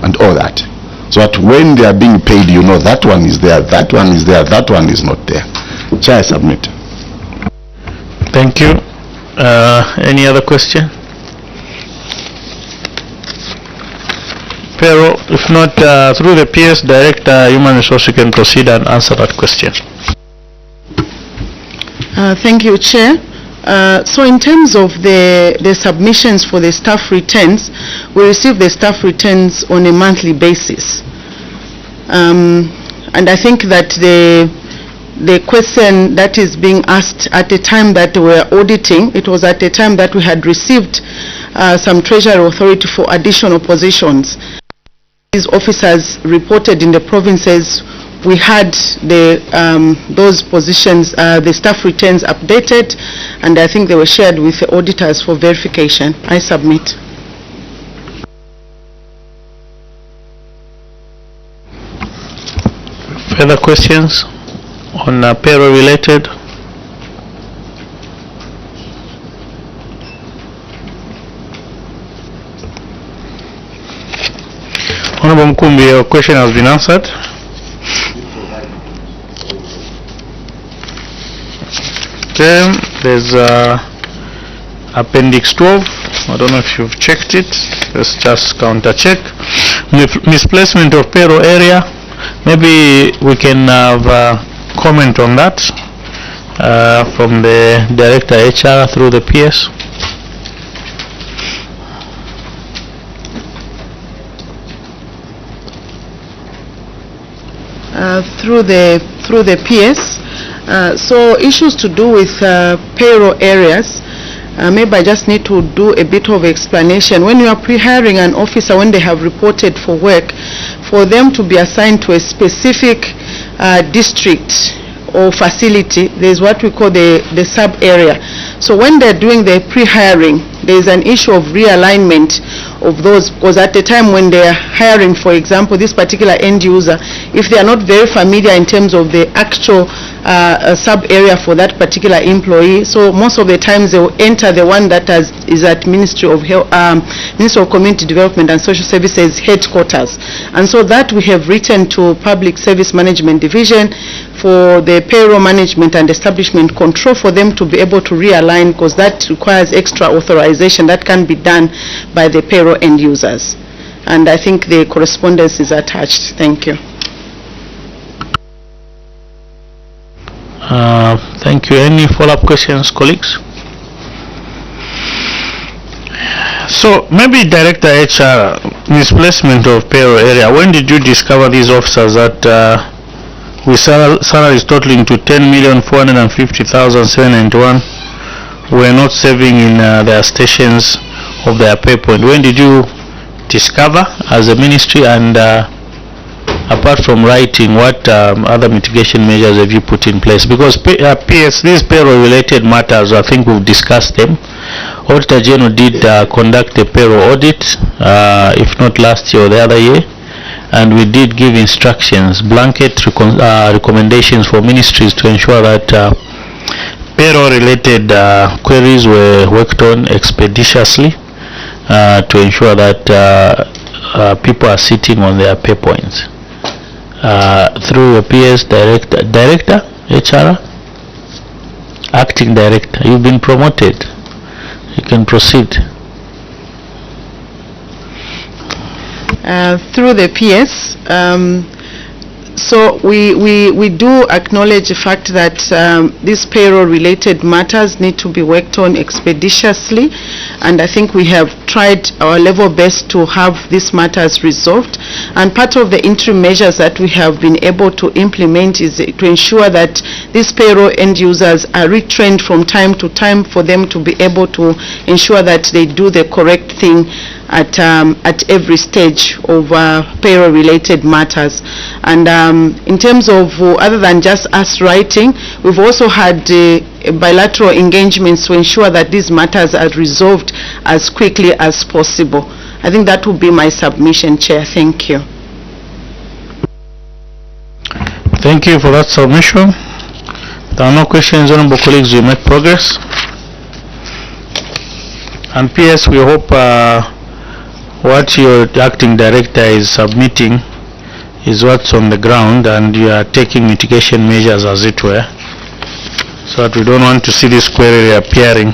and all that. So that when they are being paid, you know that one is there, that one is there, that one is not there. Chair, I submit. Thank you. Any other question? Pero, if not, through the PS Director, Human Resources, you can proceed and answer that question. Thank you, Chair. So in terms of the submissions for the staff returns, we receive the staff returns on a monthly basis. And I think that the question that is being asked at the time that we were auditing, it was at the time that we had received some Treasury Authority for additional positions. These officers reported in the provinces. We had those positions, the staff returns updated, and I think they were shared with the auditors for verification. I submit. Further questions on payroll related? Honorable Mkumbi, your question has been answered. Okay, there's Appendix 12. I don't know if you've checked it. Let's just counter check. Misplacement of payroll area. Maybe we can have a comment on that from the Director HR through the PS. Through the PS. So issues to do with payroll areas, maybe I just need to do a bit of explanation. When you are pre-hiring an officer, when they have reported for work, for them to be assigned to a specific district or facility, there's what we call the sub-area. So when they're doing the pre-hiring, there's an issue of realignment of those, because at the time when they're hiring, for example, this particular end user, if they are not very familiar in terms of the actual sub-area for that particular employee, so most of the times they will enter the one that is at Ministry of Health, Ministry of Community Development and Social Services headquarters. And so that we have written to Public Service Management Division for the payroll management and establishment control for them to be able to realign, because that requires extra authorization that can be done by the payroll end users. And I think the correspondence is attached. Thank you. Thank you. Any follow-up questions, colleagues? So maybe Director HR, misplacement of payroll area. When did you discover these officers that with salaries totaling to 10,450,791 were not serving in their stations of their pay point? When did you discover as a ministry, and apart from writing, what other mitigation measures have you put in place? Because PS, these payroll related matters, I think we've discussed them. Auditor General did conduct a payroll audit, if not last year or the other year, and we did give instructions, blanket recommendations for ministries to ensure that payroll related queries were worked on expeditiously to ensure that people are sitting on their pay points. Through your PS Director, HR, Acting Director, you've been promoted. You can proceed. Through the PS, so we do acknowledge the fact that these payroll related matters need to be worked on expeditiously, and I think we have tried our level best to have these matters resolved. And part of the interim measures that we have been able to implement is to ensure that these payroll end users are retrained from time to time for them to be able to ensure that they do the correct thing at every stage of payroll related matters. And in terms of other than just us writing, we've also had bilateral engagements to ensure that these matters are resolved as quickly as possible. I think that will be my submission, Chair. Thank you. Thank you for that submission. There are no questions, honorable colleagues. We make progress. And PS, we hope what your acting director is submitting is what's on the ground, and you are taking mitigation measures as it were, so that we don't want to see this query appearing.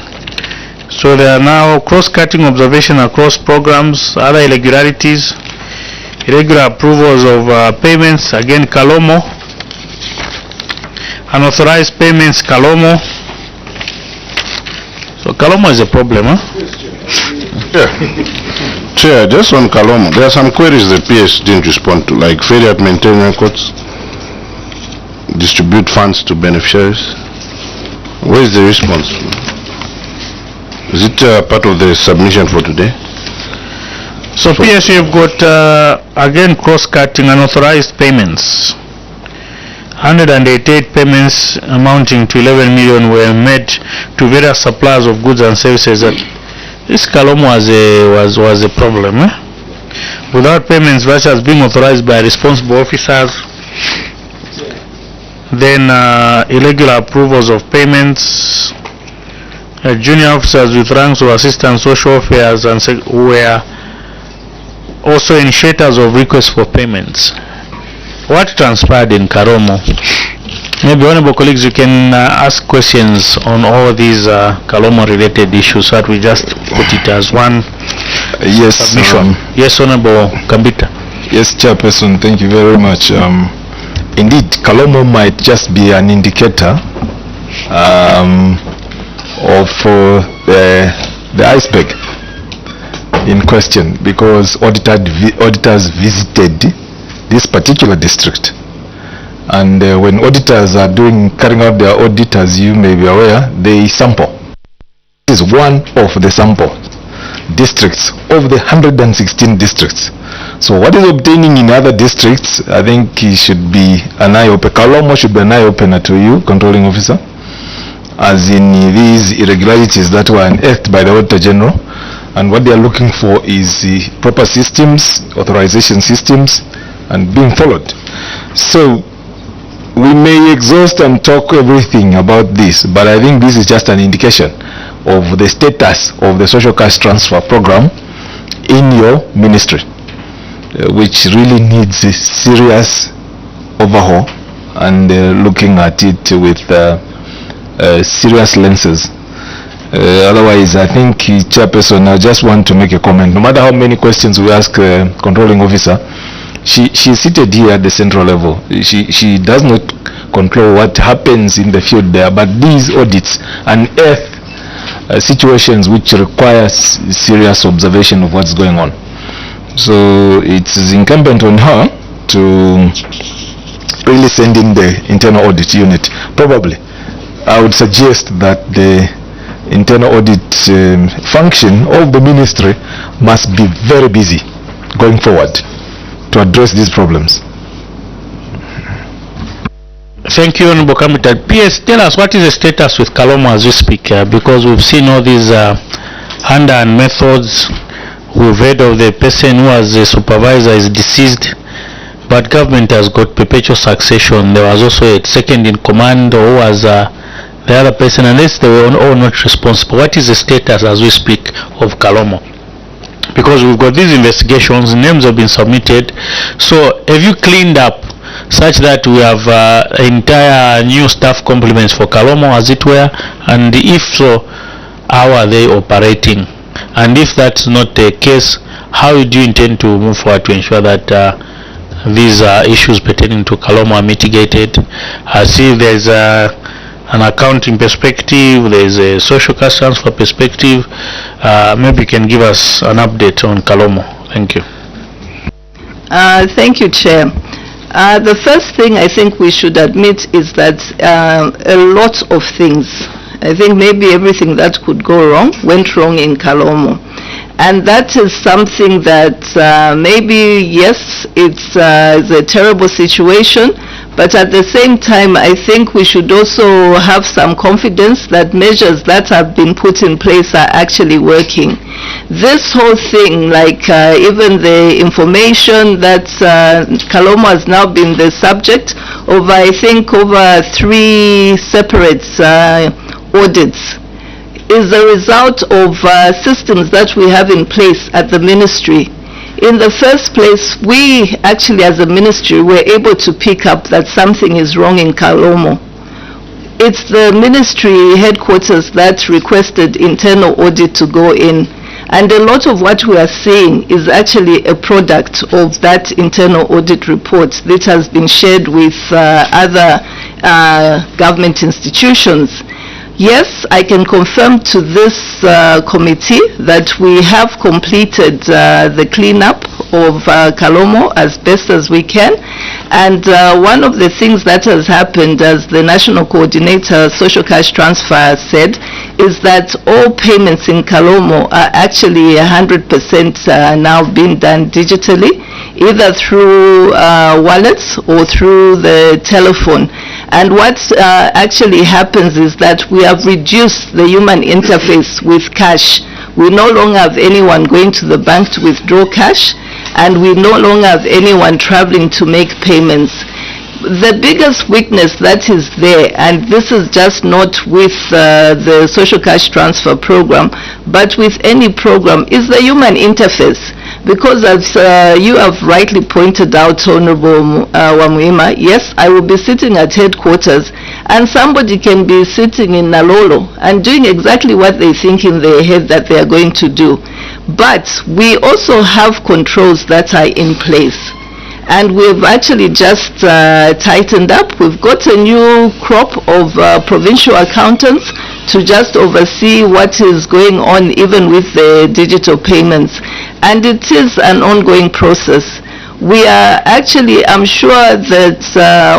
So there are now cross-cutting observation across programs, other irregularities, irregular approvals of payments, again Kalomo, unauthorized payments Kalomo. So Kalomo is a problem, huh? Yeah. Chair, just on Kalomo, there are some queries the PS didn't respond to, like failure to maintain records, distribute funds to beneficiaries. Where is the response? Is it part of the submission for today? So PS, you've got again cross-cutting unauthorized payments. 188 payments amounting to 11 million were made to various suppliers of goods and services. This Kalomo was a problem. Without payments, vouchers being authorized by responsible officers, then irregular approvals of payments, junior officers with ranks of assistant social affairs and were also initiators of requests for payments. What transpired in Kalomo? Maybe honorable colleagues, you can ask questions on all these Kalomo related issues, so that we just put it as one submission. Yes, Honorable Kambita. Yes, Chairperson, thank you very much. Indeed, Kalomo might just be an indicator of the iceberg in question, because auditors visited this particular district, and when auditors are carrying out their audit, as you may be aware, they sample. This is one of the sample districts of the 116 districts. So what is obtaining in other districts, I think it should be an eye-opener. Kalomo should be an eye-opener to you, controlling officer, as in these irregularities that were unearthed by the Auditor General, and what they are looking for is the proper systems, authorization systems, and being followed. So we may exhaust and talk everything about this, but I think this is just an indication of the status of the social cash transfer program in your ministry, which really needs a serious overhaul and looking at it with serious lenses. Otherwise, I think, Chairperson, I just want to make a comment. No matter how many questions we ask controlling officer, she is seated here at the central level. She does not control what happens in the field there, but these audits unearth situations which require serious observation of what's going on. So it is incumbent on her to really send in the internal audit unit. Probably, I would suggest that the internal audit function of the ministry must be very busy going forward to address these problems. Thank you, Honorable Kambita. PS, tell us what is the status with Kalomo as we speak, because we've seen all these hand-and methods. We've heard of the person who was a supervisor is deceased, but government has got perpetual succession. There was also a second in command who was the other person, unless they were all not responsible. What is the status as we speak of Kalomo? Because we've got these investigations, names have been submitted. So have you cleaned up such that we have entire new staff complements for Kalomo, as it were? And if so, how are they operating? And if that's not the case, how do you intend to move forward to ensure that these issues pertaining to Kalomo are mitigated? I see there's an accounting perspective, there's a social cash transfer perspective. Maybe you can give us an update on Kalomo. Thank you. Thank you, Chair. The first thing I think we should admit is that a lot of things, I think maybe everything that could go wrong, went wrong in Kalomo. And that is something that maybe, yes, it's a terrible situation, but at the same time, I think we should also have some confidence that measures that have been put in place are actually working. This whole thing, like even the information that Kalomo has now been the subject of, I think, over 3 separate audits, is the result of systems that we have in place at the ministry In the first place, we actually as a ministry were able to pick up that something is wrong in Kalomo. It's the ministry headquarters that requested internal audit to go in. And a lot of what we are seeing is actually a product of that internal audit report that has been shared with other government institutions. Yes, I can confirm to this committee that we have completed the cleanup of Kalomo as best as we can. And one of the things that has happened, as the National Coordinator Social Cash Transfer said, is that all payments in Kalomo are actually 100% now being done digitally, either through wallets or through the telephone. And what actually happens is that we have reduced the human interface with cash. We no longer have anyone going to the bank to withdraw cash, and we no longer have anyone traveling to make payments. The biggest weakness that is there, and this is just not with the social cash transfer program, but with any program, is the human interface. Because as you have rightly pointed out, Honorable Wamuima, yes, I will be sitting at headquarters and somebody can be sitting in Nalolo and doing exactly what they think in their head that they are going to do. But we also have controls that are in place. And we've actually just tightened up. We've got a new crop of provincial accountants to just oversee what is going on even with the digital payments. And it is an ongoing process. We are actually, I'm sure that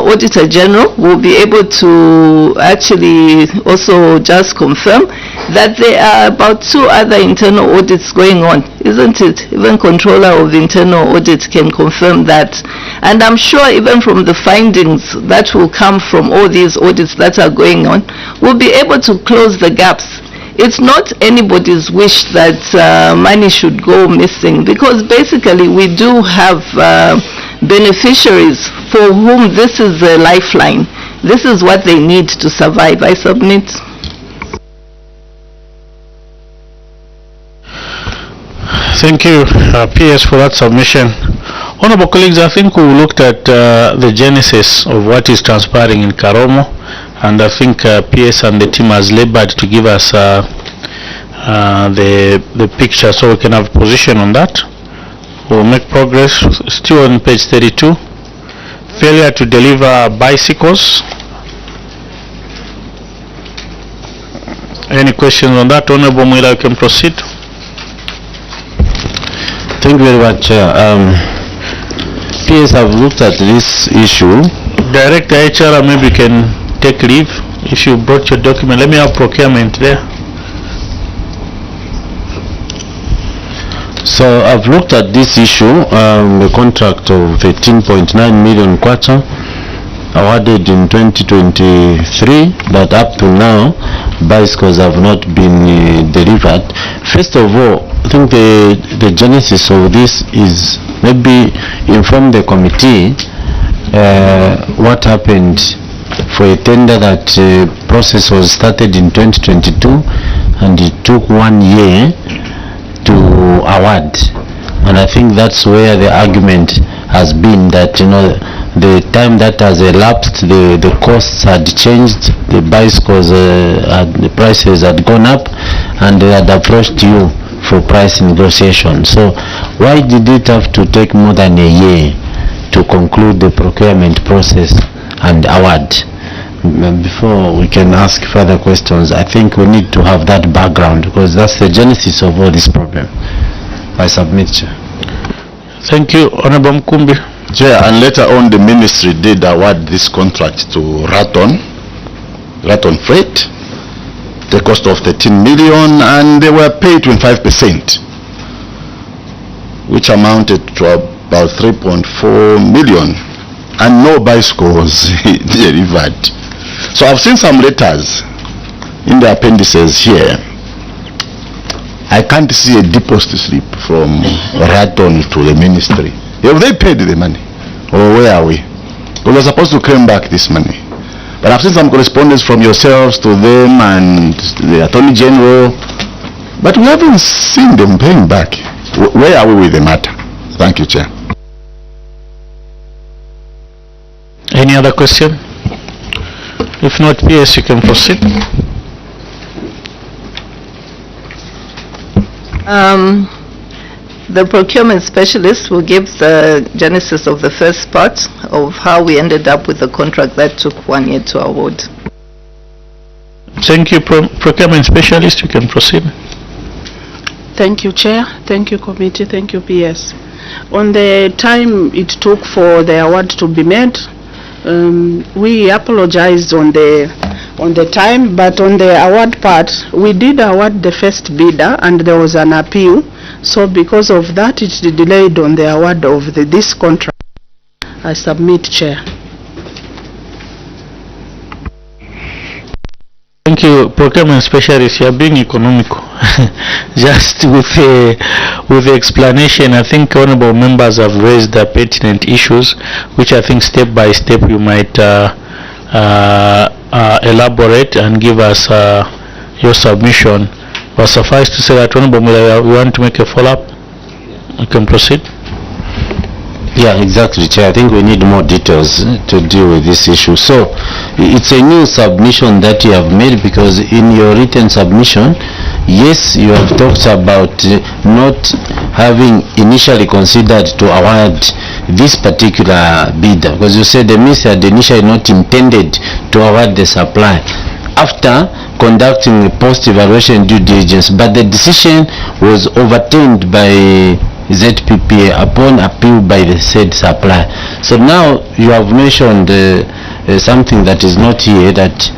Auditor General will be able to actually also just confirm that there are about 2 other internal audits going on, isn't it? Even Controller of Internal Audit can confirm that. And I'm sure even from the findings that will come from all these audits that are going on, we'll be able to close the gaps. It's not anybody's wish that money should go missing, because basically we do have beneficiaries for whom this is a lifeline. This is what they need to survive. I submit. Thank you, PS, for that submission. Honorable colleagues, I think we looked at the genesis of what is transpiring in Karomo, and I think PS and the team has labored to give us the picture so we can have position on that. We'll make progress. Still on page 32. Failure to deliver bicycles. Any questions on that? Honorable Muira, you can proceed. Thank you very much, Chair. PS have looked at this issue. Director HR, maybe you can take leave if you brought your document. Let me have procurement there. So I've looked at this issue, the contract of 18.9 million kwacha awarded in 2023, but up to now bicycles have not been delivered. First of all, I think the genesis of this is maybe inform the committee what happened for a tender that process was started in 2022 and it took 1 year to award. And I think that's where the argument has been, that the time that has elapsed, the costs had changed, the bicycles the prices had gone up, and they had approached you for price negotiation. So why did it have to take more than a year to conclude the procurement process and award? Before we can ask further questions, I think we need to have that background, because that's the genesis of all this problem. I submit, Chair. Thank you, Honorable Mkumbi. Chair, and later on the ministry did award this contract to Raton Freight, the cost of 13 million, and they were paid 25%, which amounted to about 3.4 million, and no bicycle was delivered. So I've seen some letters in the appendices here. I can't see a deposit slip from Raton to the ministry. Have they paid the money? Or where are we? We were supposed to claim back this money. But I've seen some correspondence from yourselves to them and the Attorney General, but we haven't seen them paying back. Where are we with the matter? Thank you, Chair. Any other question? If not, PS, you can proceed. The procurement specialist will give the genesis of the first part of how we ended up with the contract that took 1 year to award. Thank you, procurement specialist. You can proceed. Thank you, Chair. Thank you, committee. Thank you, PS. On the time it took for the award to be made, we apologized on the time, but on the award part, we did award the first bidder and there was an appeal. So because of that, it delayed on the award of this contract. I submit, Chair. Thank you, procurement specialist. You are being economical. Just with the explanation, I think honorable members have raised the pertinent issues, which I think step by step you might elaborate and give us your submission. But suffice to say that honorable member, we want to make a follow-up. You can proceed. Yeah, exactly, Chair. I think we need more details to deal with this issue. So, it's a new submission that you have made, because in your written submission, yes, you have talked about not having initially considered to award this particular bidder, because you said the minister had initially not intended to award the supply after conducting a post-evaluation due diligence, but the decision was overturned by ZPPA upon appeal by the said supplier. So now you have mentioned something that is not here, that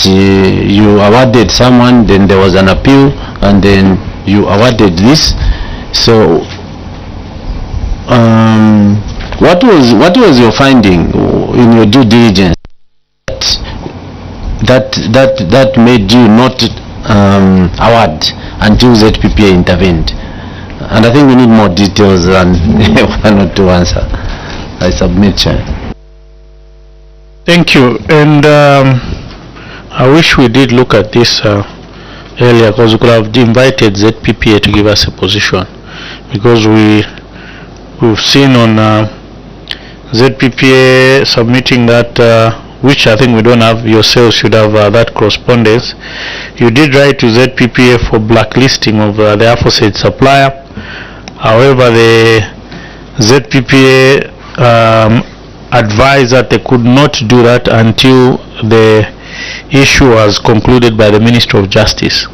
you awarded someone, then there was an appeal, and then you awarded this. So what was your finding in your due diligence that made you not award until ZPPA intervened? And I think we need more details than one or two answers. I submit, Chair. Thank you. And I wish we did look at this earlier, because we could have invited ZPPA to give us a position, because we've seen on ZPPA submitting that, which I think we don't have. Yourselves should have that correspondence. You did write to ZPPA for blacklisting of the aforesaid supplier. However, the ZPPA advised that they could not do that until the issue was concluded by the Ministry of Justice.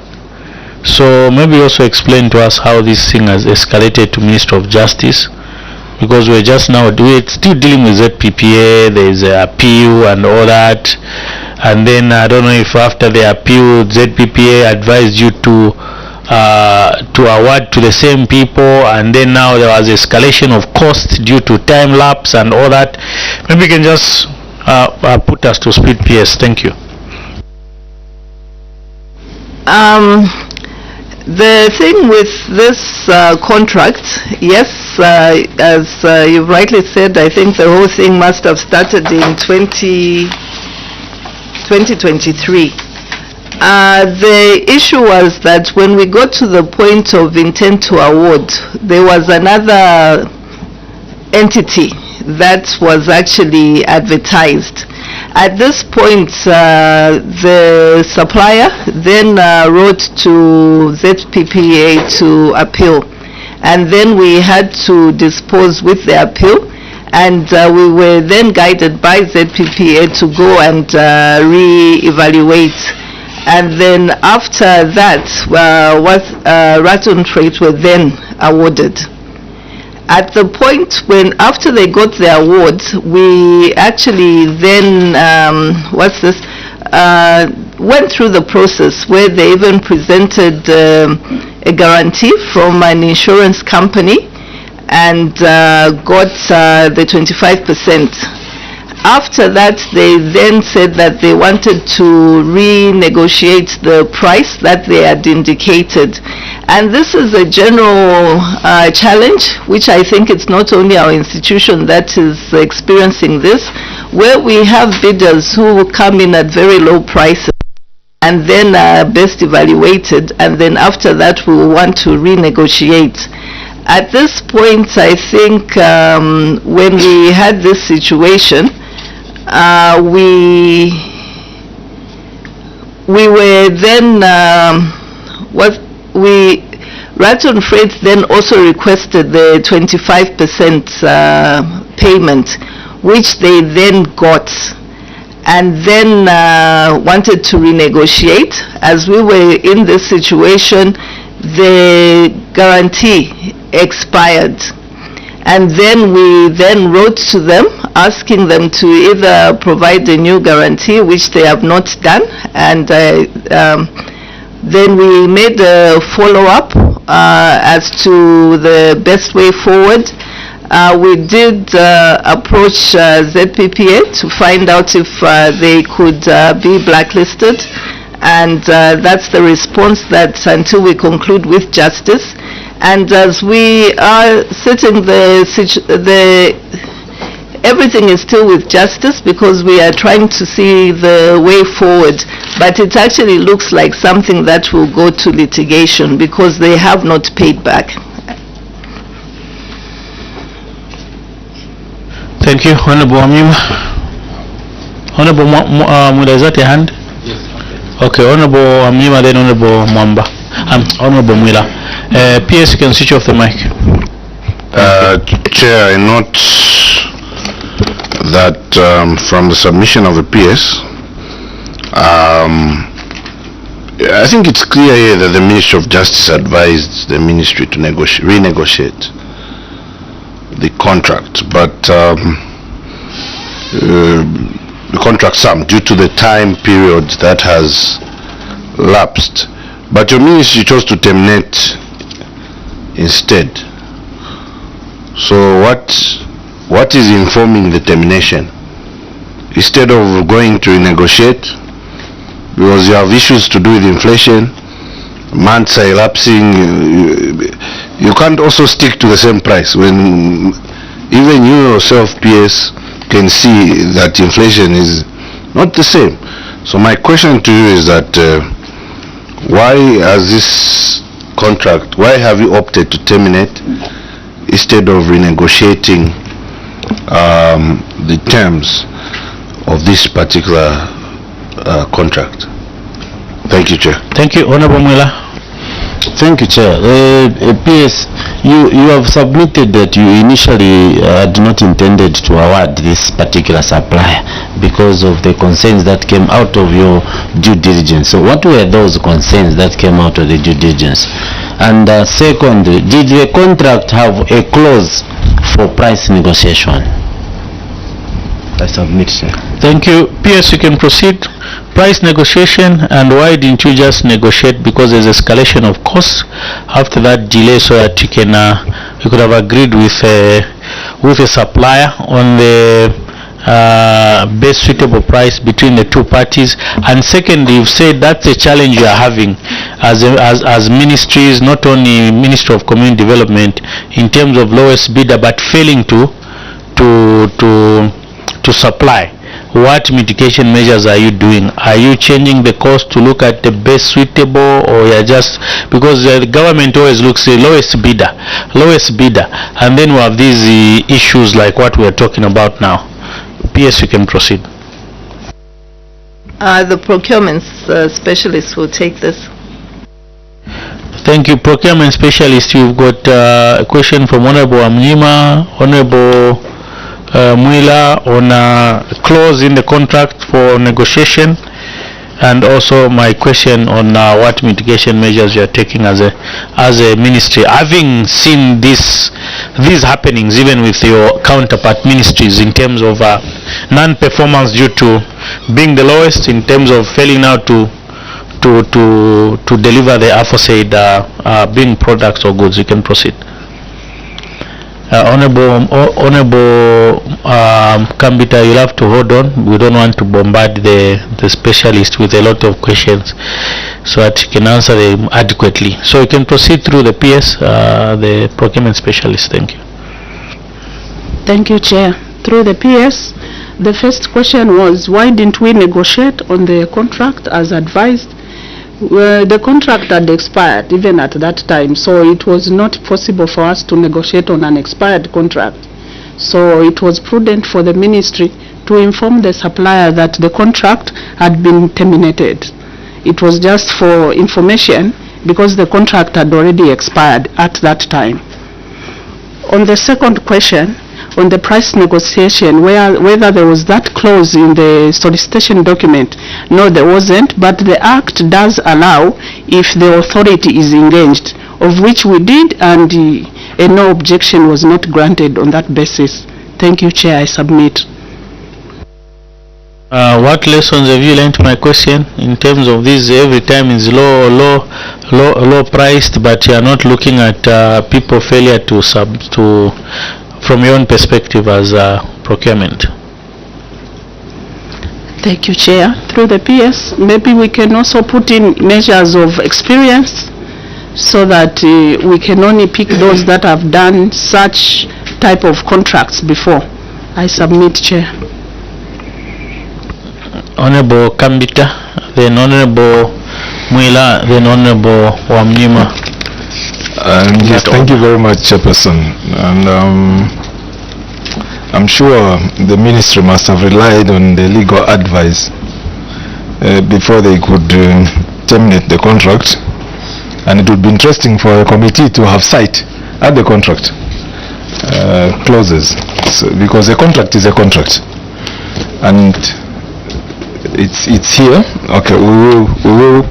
So maybe also explain to us how this thing has escalated to Ministry of Justice, because we're just now still dealing with ZPPA. There is an appeal and all that, and then I don't know if after the appeal ZPPA advised you to award to the same people, and then now there was escalation of cost due to time lapse and all that. Maybe you can just put us to speed, PS. Thank you. The thing with this contract, yes, as you rightly said, I think the whole thing must have started in 2023. The issue was that when we got to the point of intent to award, there was another entity that was actually advertised. At this point, the supplier then wrote to ZPPA to appeal, and then we had to dispose with the appeal, and we were then guided by ZPPA to go and re-evaluate. And then after that, Ratton Trade were then awarded. At the point when, after they got the award, we actually then, went through the process where they even presented a guarantee from an insurance company and got the 25%. After that, they then said that they wanted to renegotiate the price that they had indicated. And this is a general challenge, which I think it's not only our institution that is experiencing this, where we have bidders who come in at very low prices and then are best evaluated, and then after that we will want to renegotiate. At this point, I think when we had this situation, we were then Raton Freight then also requested the 25% payment, which they then got, and then wanted to renegotiate. As we were in this situation, the guarantee expired, and then we then wrote to them asking them to either provide a new guarantee, which they have not done, and then we made a follow-up as to the best way forward. We did approach ZPPA to find out if they could be blacklisted, and that's the response, that until we conclude with justice. And as we are sitting everything is still with justice, because we are trying to see the way forward, but it actually looks like something that will go to litigation because they have not paid back. Thank you, Honorable Amima. Honorable Mwila, is that your hand? Yes. Okay, Honorable Amima, then Honorable Mwamba. Honorable Mwila. PS, you can switch off the mic. Chair, I note that from the submission of the PS, I think it's clear here that the Ministry of Justice advised the Ministry to renegotiate the contract, but the contract sum due to the time period that has lapsed. But your Ministry chose to terminate instead. So what is informing the termination? Instead of going to renegotiate, because you have issues to do with inflation, months are elapsing, you can't also stick to the same price when even you yourself, PS, can see that inflation is not the same. So my question to you is that why has this contract, why have you opted to terminate instead of renegotiating the terms of this particular contract? Thank you, Chair. Thank you, Honorable Mwila. Thank you, Chair. PS, you have submitted that you initially had not intended to award this particular supplier because of the concerns that came out of your due diligence. So what were those concerns that came out of the due diligence? And second, did the contract have a clause for price negotiation? I submit, sir. Thank you. PS, you can proceed. Price negotiation, and why didn't you just negotiate? Because there's escalation of costs after that delay, so that you can you could have agreed with a supplier on the best suitable price between the two parties. And second, you've said that's a challenge you are having as ministries, not only Ministry of Community Development in terms of lowest bidder, but failing to supply. What mitigation measures are you doing? Are you changing the cost to look at the best suitable, or you're just, because the government always looks the lowest bidder, and then we have these issues like what we're talking about now. PS, you can proceed. The procurement specialist will take this. Thank you. Procurement specialist, you've got a question from Honorable Amnyima, Honorable Mwila on a clause in the contract for negotiation, and also my question on what mitigation measures you are taking as a ministry, having seen these happenings even with your counterpart ministries in terms of non-performance due to being the lowest, in terms of failing now to deliver the aforesaid being products or goods. You can proceed. Honorable Kambita, you'll have to hold on. We don't want to bombard the specialist with a lot of questions, so that you can answer them adequately. So you can proceed through the PS, the procurement specialist. Thank you. Thank you, Chair. Through the PS, the first question was, why didn't we negotiate on the contract as advised? The contract had expired even at that time, so it was not possible for us to negotiate on an expired contract. So it was prudent for the ministry to inform the supplier that the contract had been terminated. It was just for information because the contract had already expired at that time. On the second question, on the price negotiation, whether there was that clause in the solicitation document. No, there wasn't, but the Act does allow if the authority is engaged, of which we did, and no objection was not granted on that basis. Thank you, Chair. I submit. What lessons have you learned, my question, in terms of this? Every time is low priced, but you are not looking at people failure to from your own perspective as procurement. Thank you, Chair. Through the PS, maybe we can also put in measures of experience so that we can only pick those that have done such type of contracts before. I submit, Chair. Honorable Kambita, then Honorable Mwila, then Honorable Wamnyima. Yes, thank you very much, Chairperson. And I'm sure the ministry must have relied on the legal advice before they could terminate the contract. And it would be interesting for a committee to have sight at the contract clauses, because a contract is a contract. And it's here. Okay, we will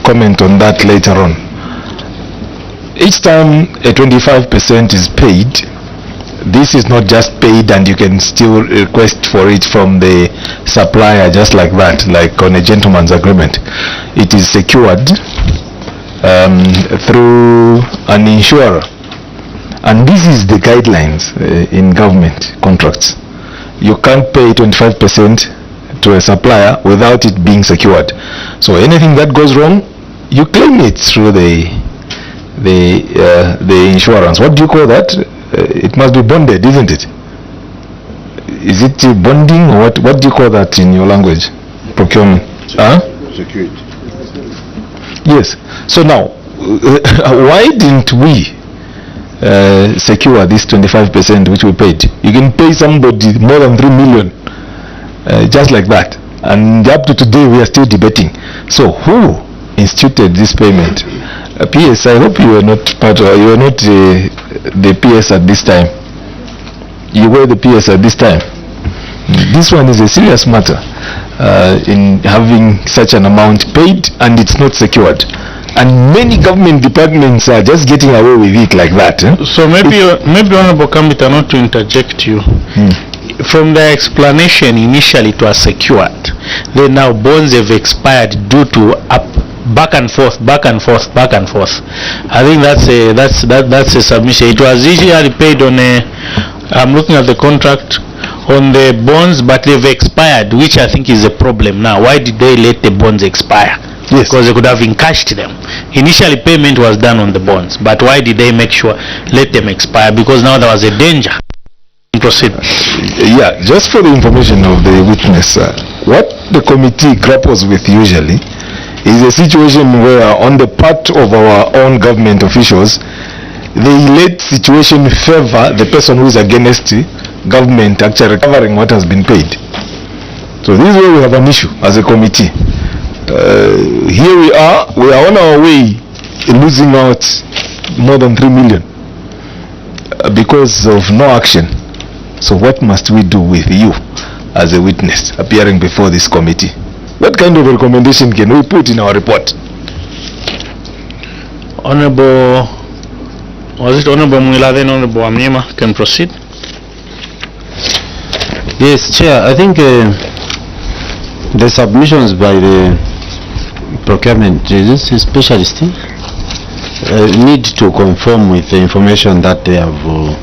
comment on that later on. Each time a 25% is paid, this is not just paid and you can still request for it from the supplier just like that, like on a gentleman's agreement. It is secured through an insurer. And this is the guidelines in government contracts. You can't pay 25% to a supplier without it being secured. So anything that goes wrong, you claim it through the insurance. What do you call that? It must be bonded, isn't it? Is it bonding, or what do you call that in your language? Procurement. Security. Yes. So now, why didn't we secure this 25% which we paid? You can pay somebody more than 3 million just like that, and up to today we are still debating. So who instituted this payment? PS, I hope you were not part of, you were not the PS at this time. You were the PS at this time. This one is a serious matter in having such an amount paid and it's not secured. And many government departments are just getting away with it like that. So maybe Honorable Kambita, not to interject you. From the explanation, initially it was secured. Then now bonds have expired due to back and forth. I think that's a submission. It was usually paid on a, I'm looking at the contract, on the bonds, but they've expired, which I think is a problem now. Why did they let the bonds expire? Yes. Because they could have encashed them. Initially payment was done on the bonds, but why did they make sure let them expire? Because now there was a danger. Proceed. Yeah, just for the information of the witness, what the committee grapples with usually is a situation where on the part of our own government officials, they let situation favor the person who is against government actually recovering what has been paid. So this is where we have an issue as a committee. Here we are on our way losing out more than 3 million because of no action. So what must we do with you as a witness appearing before this committee? What kind of recommendation can we put in our report? Honorable, was it Honorable Mwila, then Honorable Wamnyima can proceed? Yes, Chair. I think the submissions by the procurement specialists need to conform with the information that they have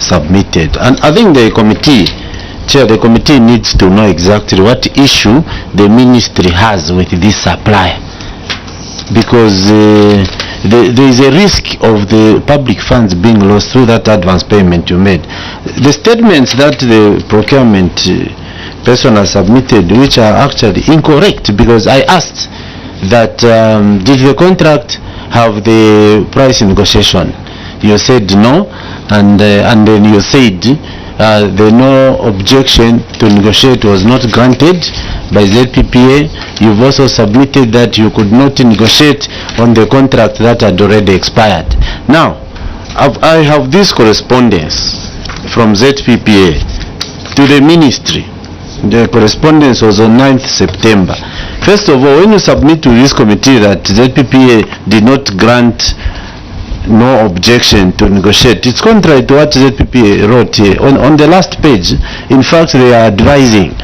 submitted. And I think the committee, Chair, the committee needs to know exactly what issue the ministry has with this supply, because there is a risk of the public funds being lost through that advance payment you made. The statements that the procurement person has submitted, which are actually incorrect, because I asked that did the contract have the price negotiation? You said no, and then you said the no objection to negotiate was not granted by ZPPA. You've also submitted that you could not negotiate on the contract that had already expired. Now, I have this correspondence from ZPPA to the ministry. The correspondence was on 9th September. First of all, when you submit to this committee that ZPPA did not grant no objection to negotiate, it's contrary to what ZPPA wrote here. On the last page, in fact, they are advising,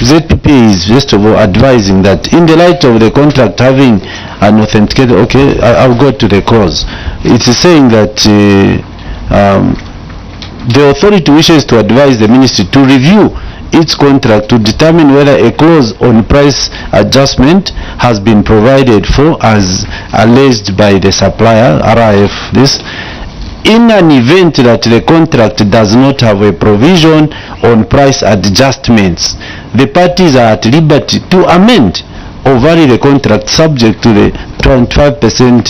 ZPPA is first of all advising that in the light of the contract having an authenticator, okay, I'll go to the clause. It's saying that the authority wishes to advise the ministry to review its contract to determine whether a clause on price adjustment has been provided for as alleged by the supplier, RIF, this. In an event that the contract does not have a provision on price adjustments, the parties are at liberty to amend or vary the contract subject to the 25%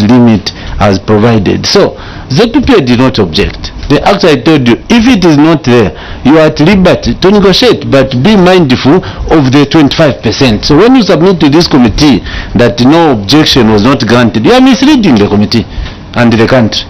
limit as provided. So, ZPPA did not object. The act I told you, if it is not there, you are at liberty to negotiate, but be mindful of the 25%. So when you submit to this committee that no objection was not granted, you are misleading the committee and the country.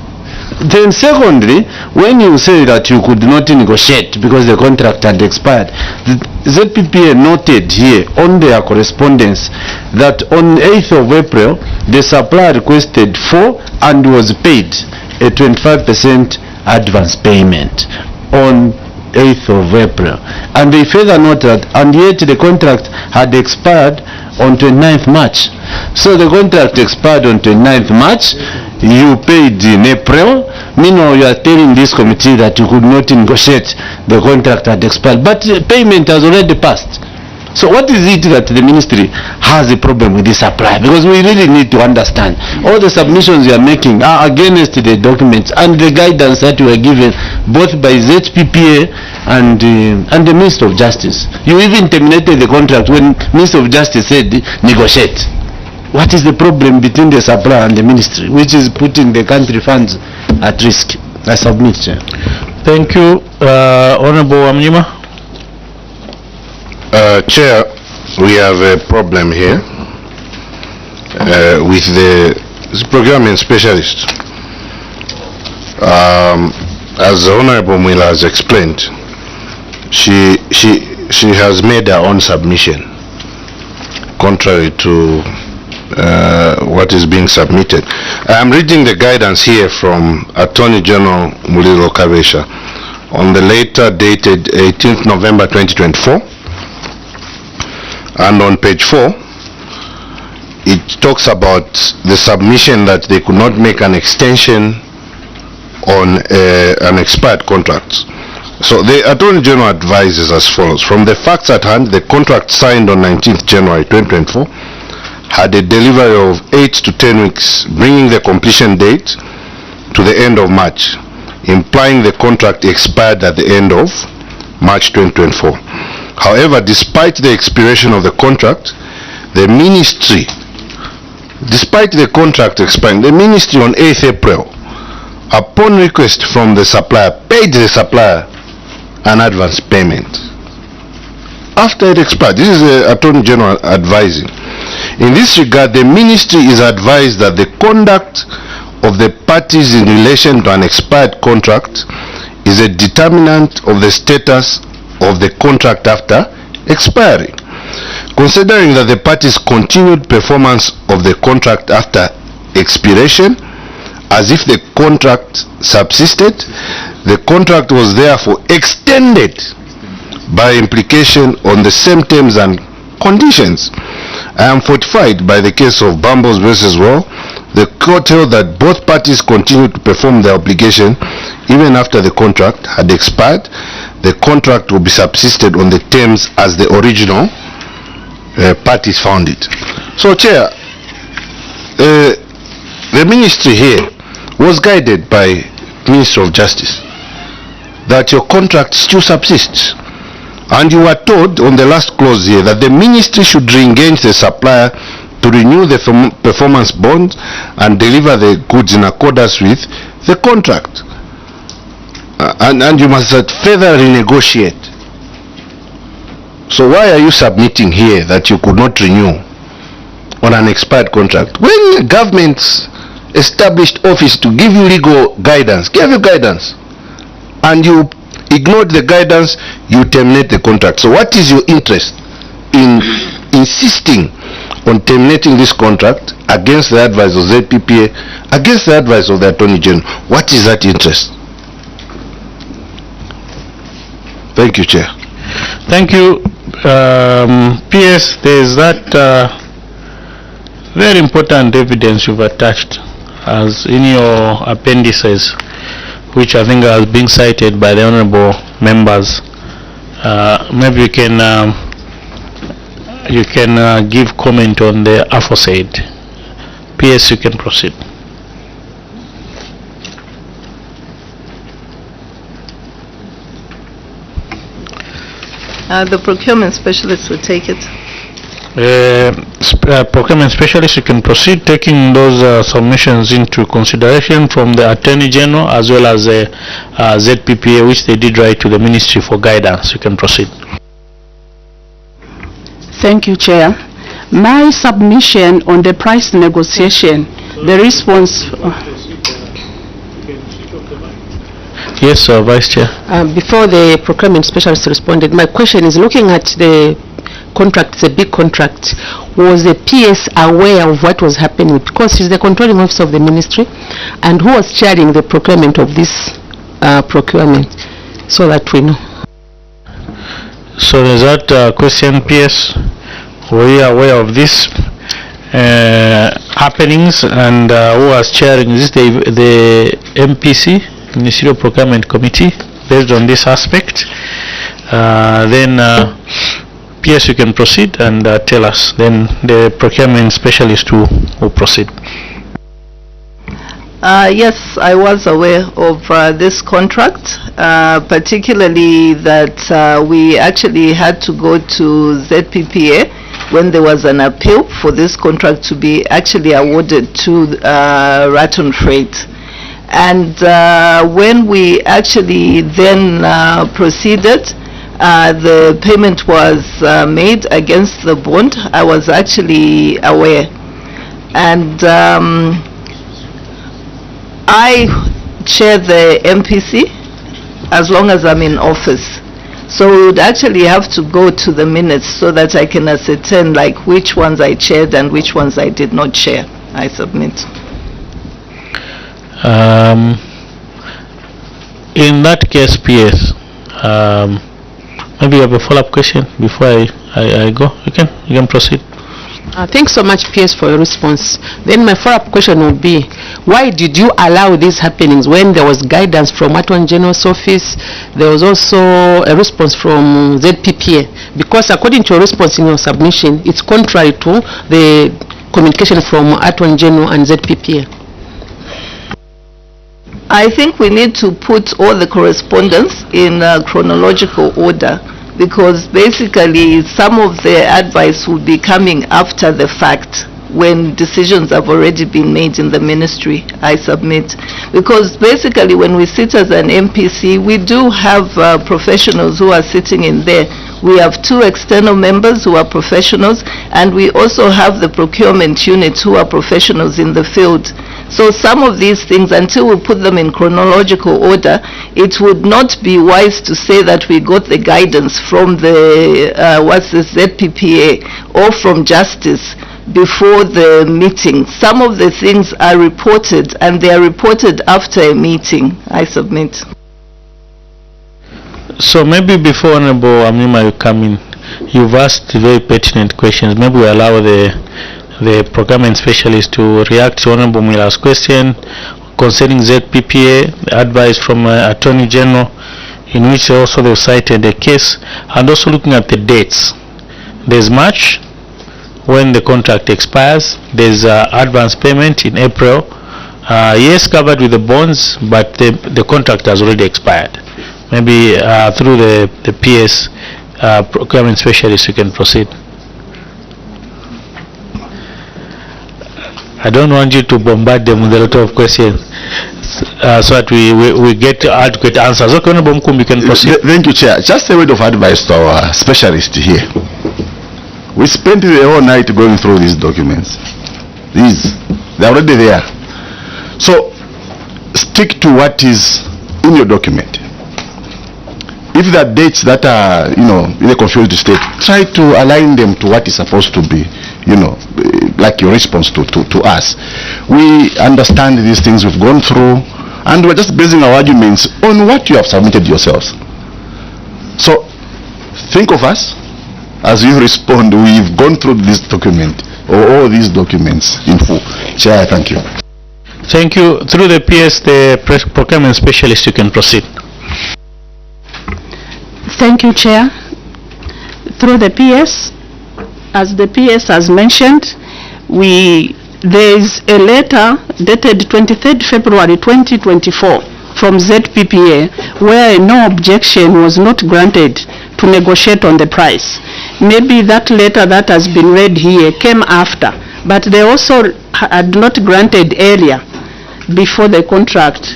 Then secondly, when you say that you could not negotiate because the contract had expired, the ZPPA noted here on their correspondence that on 8th of April, the supplier requested for and was paid a 25% advance payment on 8th of April. And they further noted, and yet the contract had expired on 29th March. So the contract expired on 29th March, you paid in April, meanwhile you are telling this committee that you could not negotiate, the contract had expired, but payment has already passed. So what is it that the ministry has a problem with this supply? Because we really need to understand. All the submissions you are making are against the documents and the guidance that you were given both by ZPPA and the Minister of Justice. You even terminated the contract when Minister of Justice said negotiate. What is the problem between the supplier and the ministry, which is putting the country funds at risk? I submit, Chair. Thank you. Honorable Wamnyima. Chair, we have a problem here with the procurement specialist. As the Honorable Mwila has explained, she has made her own submission contrary to what is being submitted. I am reading the guidance here from Attorney General Muliro Kavesha on the letter dated 18th November 2024. And on page 4, it talks about the submission that they could not make an extension on an expired contract. So the Attorney General advises as follows. From the facts at hand, the contract signed on 19th January 2024 had a delivery of 8 to 10 weeks, bringing the completion date to the end of March, implying the contract expired at the end of March 2024. However, despite the expiration of the contract, the ministry, despite the contract expiring, the ministry on 8th April, upon request from the supplier, paid the supplier an advance payment. After it expired, this is the Attorney General advising. In this regard, the ministry is advised that the conduct of the parties in relation to an expired contract is a determinant of the status of the contract after expiry. Considering that the parties' continued performance of the contract after expiration, as if the contract subsisted, the contract was therefore extended by implication on the same terms and conditions. I am fortified by the case of Bambos versus Wall. The court held that both parties continued to perform their obligation even after the contract had expired. The contract will be subsisted on the terms as the original parties found it. So, Chair, the ministry here was guided by Minister of Justice that your contract still subsists. And you were told on the last clause here that the ministry should re-engage the supplier to to renew the performance bond and deliver the goods in accordance with the contract. And you must further renegotiate. So why are you submitting here that you could not renew on an expired contract? When the government established office to give you legal guidance, gave you guidance, and you ignored the guidance, you terminate the contract. So what is your interest in insisting on terminating this contract against the advice of ZPPA, against the advice of the Attorney General? What is that interest? Thank you, Chair. Thank you. PS, there is that very important evidence you've attached as in your appendices, which I think has been cited by the honorable members. Maybe you can give comment on the aforesaid. PS, you can proceed. The procurement specialist will take it. Procurement specialist, you can proceed taking those submissions into consideration from the Attorney General as well as the ZPPA, which they did write to the Ministry for guidance. You can proceed. Thank you, Chair. My submission on the price negotiation, the response... Yes, Vice Chair. Before the procurement specialist responded, my question is looking at the contract, it's a big contract. Was the PS aware of what was happening? Because she's the controlling officer of the ministry, and who was chairing the procurement of this procurement, so that we know. So there's that question, PS. Were you aware of this happenings, and who was chairing? Is this the MPC? Ministerial Procurement Committee, based on this aspect? Then PS, you can proceed and tell us. Then the procurement specialist will proceed. Yes, I was aware of this contract, particularly that we actually had to go to ZPPA when there was an appeal for this contract to be actually awarded to Raton Freight. And when we actually then proceeded, the payment was made against the bond. I was actually aware. And I chair the MPC as long as I'm in office. So we would actually have to go to the minutes so that I can ascertain like which ones I chaired and which ones I did not chair. I submit. In that case, PS, maybe you have a follow-up question before I go. You can proceed. Thanks so much, PS, for your response. Then my follow-up question would be, why did you allow these happenings when there was guidance from Attorney General's office? There was also a response from ZPPA, because according to your response in your submission, it's contrary to the communication from Attorney General and ZPPA. I think we need to put all the correspondence in chronological order, because basically some of the advice will be coming after the fact when decisions have already been made in the ministry. I submit, because basically when we sit as an MPC, we do have professionals who are sitting in there. We have 2 external members who are professionals, and we also have the procurement unit who are professionals in the field. So some of these things, until we put them in chronological order, it would not be wise to say that we got the guidance from the ZPPA or from Justice before the meeting. Some of the things are reported, and they are reported after a meeting. I submit. So maybe before Honorable Amima you come in, you've asked very pertinent questions. Maybe we allow the procurement specialist to react to Honorable Mila's question concerning ZPPA, the advice from Attorney General, in which also they've cited the case, and also looking at the dates. There's March, when the contract expires. There's advance payment in April. Yes, covered with the bonds, but the contract has already expired. Maybe through the PS procurement specialist, you can proceed. I don't want you to bombard them with a lot of questions so that we get adequate answers. Okay, Honorable Mkumbi, you can proceed. Thank you, Chair. Just a word of advice to our specialist here. We spent the whole night going through these documents. They're already there. So, stick to what is in your document. If there are dates that are, in a confused state, try to align them to what is supposed to be, like your response to us. We understand these things we've gone through, and we're just basing our arguments on what you have submitted yourselves. So, think of us as you respond. We've gone through this document, or all these documents in full. Chair, thank you. Thank you. Through the PS, the procurement specialist, you can proceed. Thank you, Chair. Through the PS, as the PS has mentioned, there is a letter dated 23rd February 2024 from ZPPA where no objection was not granted to negotiate on the price. Maybe that letter that has been read here came after, but they also had not granted earlier before the contract,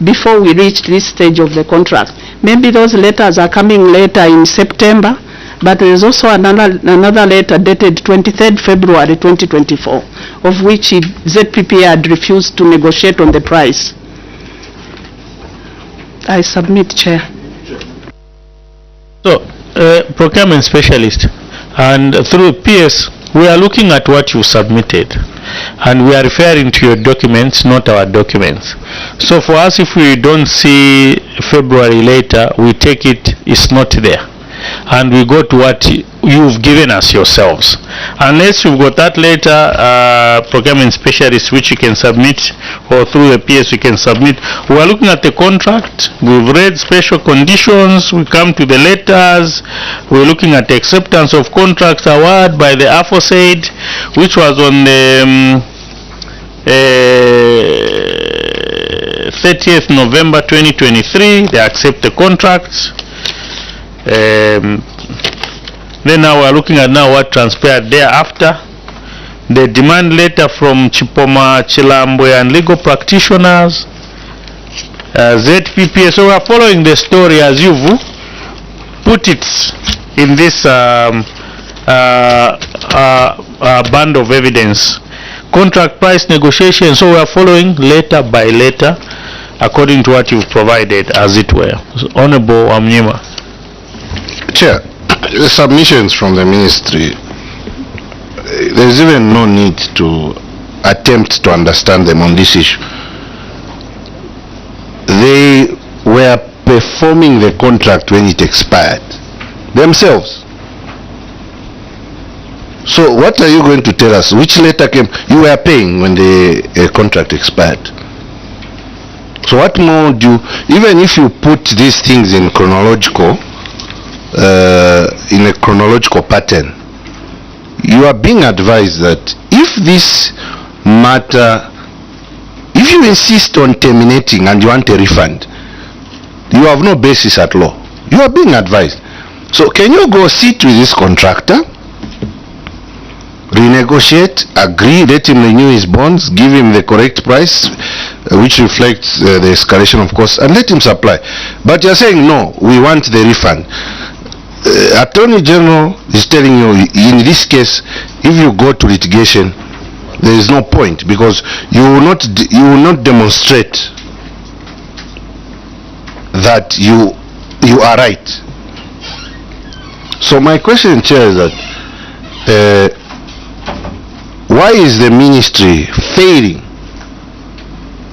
before we reached this stage of the contract. Maybe those letters are coming later in September, but there is also another letter dated 23rd February 2024, of which ZPPA had refused to negotiate on the price. I submit, Chair. So, procurement specialist, and through PS, we are looking at what you submitted, and we are referring to your documents, not our documents. So for us, if we don't see February later, we take it's not there, and we go to what you've given us yourselves. Unless you've got that later, procurement specialist, which you can submit, or through the PS you can submit. We are looking at the contract, we've read special conditions, we come to the letters, we're looking at the acceptance of contract award by the aforesaid, which was on the 30th November 2023, they accept the contracts. Then now we're looking at what transpired thereafter. The demand letter from Chipoma, Chilambwe and legal practitioners, ZPPA. So we are following the story as you've put it in this band of evidence. Contract price negotiation, so we are following letter by letter according to what you've provided, as it were. So, Honorable Amnyima. Chair, the submissions from the ministry, there's even no need to attempt to understand them on this issue. They were performing the contract when it expired themselves. So what are you going to tell us? Which letter came? You were paying when the contract expired. So what more do you, even if you put these things in chronological pattern, you are being advised that if this matter, if you insist on terminating and you want a refund, you have no basis at law. You are being advised. So can you go sit with this contractor, renegotiate, agree, let him renew his bonds, give him the correct price, which reflects the escalation of costs, and let him supply. But you're saying, no, we want the refund. Attorney General is telling you, in this case, if you go to litigation, there is no point, because you will not demonstrate that you are right. So my question, Chair, is that why is the ministry failing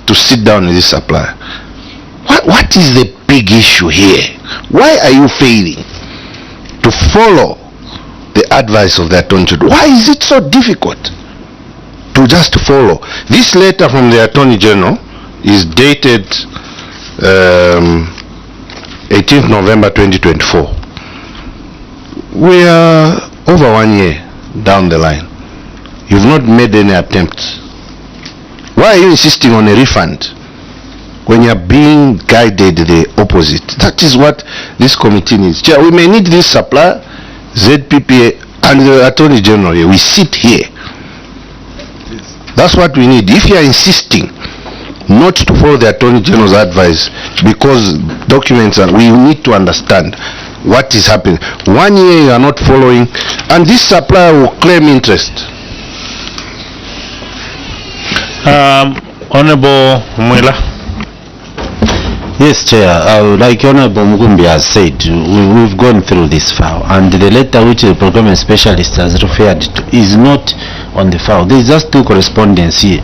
to sit down with this supplier? What is the big issue here? Why are you failing to follow the advice of the Attorney General? Why is it so difficult to just follow? This letter from the Attorney General is dated 18th November 2024. We are over 1 year down the line. You've not made any attempts. Why are you insisting on a refund when you are being guided the opposite? That is what this committee needs. Chair, we may need this supplier, ZPPA, and the Attorney General here. We sit here. That's what we need. If you are insisting not to follow the Attorney General's advice, because documents are, we need to understand what is happening. 1 year you are not following, and this supplier will claim interest. Honorable Mwila. Yes, Chair. Like Honorable Mugumbi has said, we've gone through this file, and the letter which the procurement specialist has referred to is not on the file. There is just two correspondence here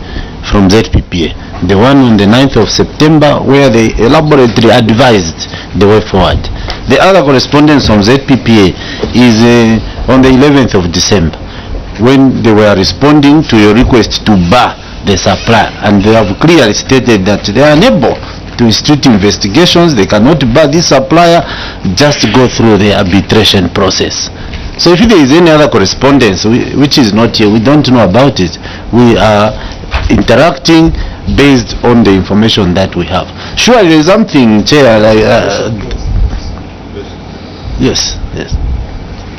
from ZPPA. The one on the 9th of September, where they elaborately advised the way forward. The other correspondence from ZPPA is on the 11th of December, when they were responding to your request to bar the supply, and they have clearly stated that they are unable to institute investigations. They cannot bar this supplier, just go through the arbitration process. So if there is any other correspondence which is not here, we don't know about it. We are interacting based on the information that we have. Sure, there is something, Chair, yes.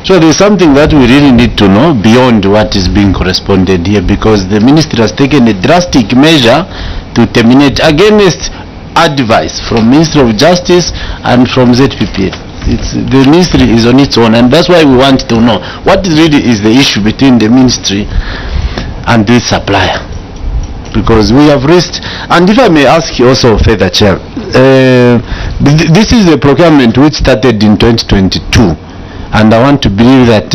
So there is something that we really need to know beyond what is being corresponded here, because the ministry has taken a drastic measure to terminate against advice from Ministry of Justice and from ZPPA. The ministry is on its own, and that's why we want to know what really is the issue between the ministry and this supplier, because we have reached. And if I may ask you also further, Chair, this is a procurement which started in 2022, and I want to believe that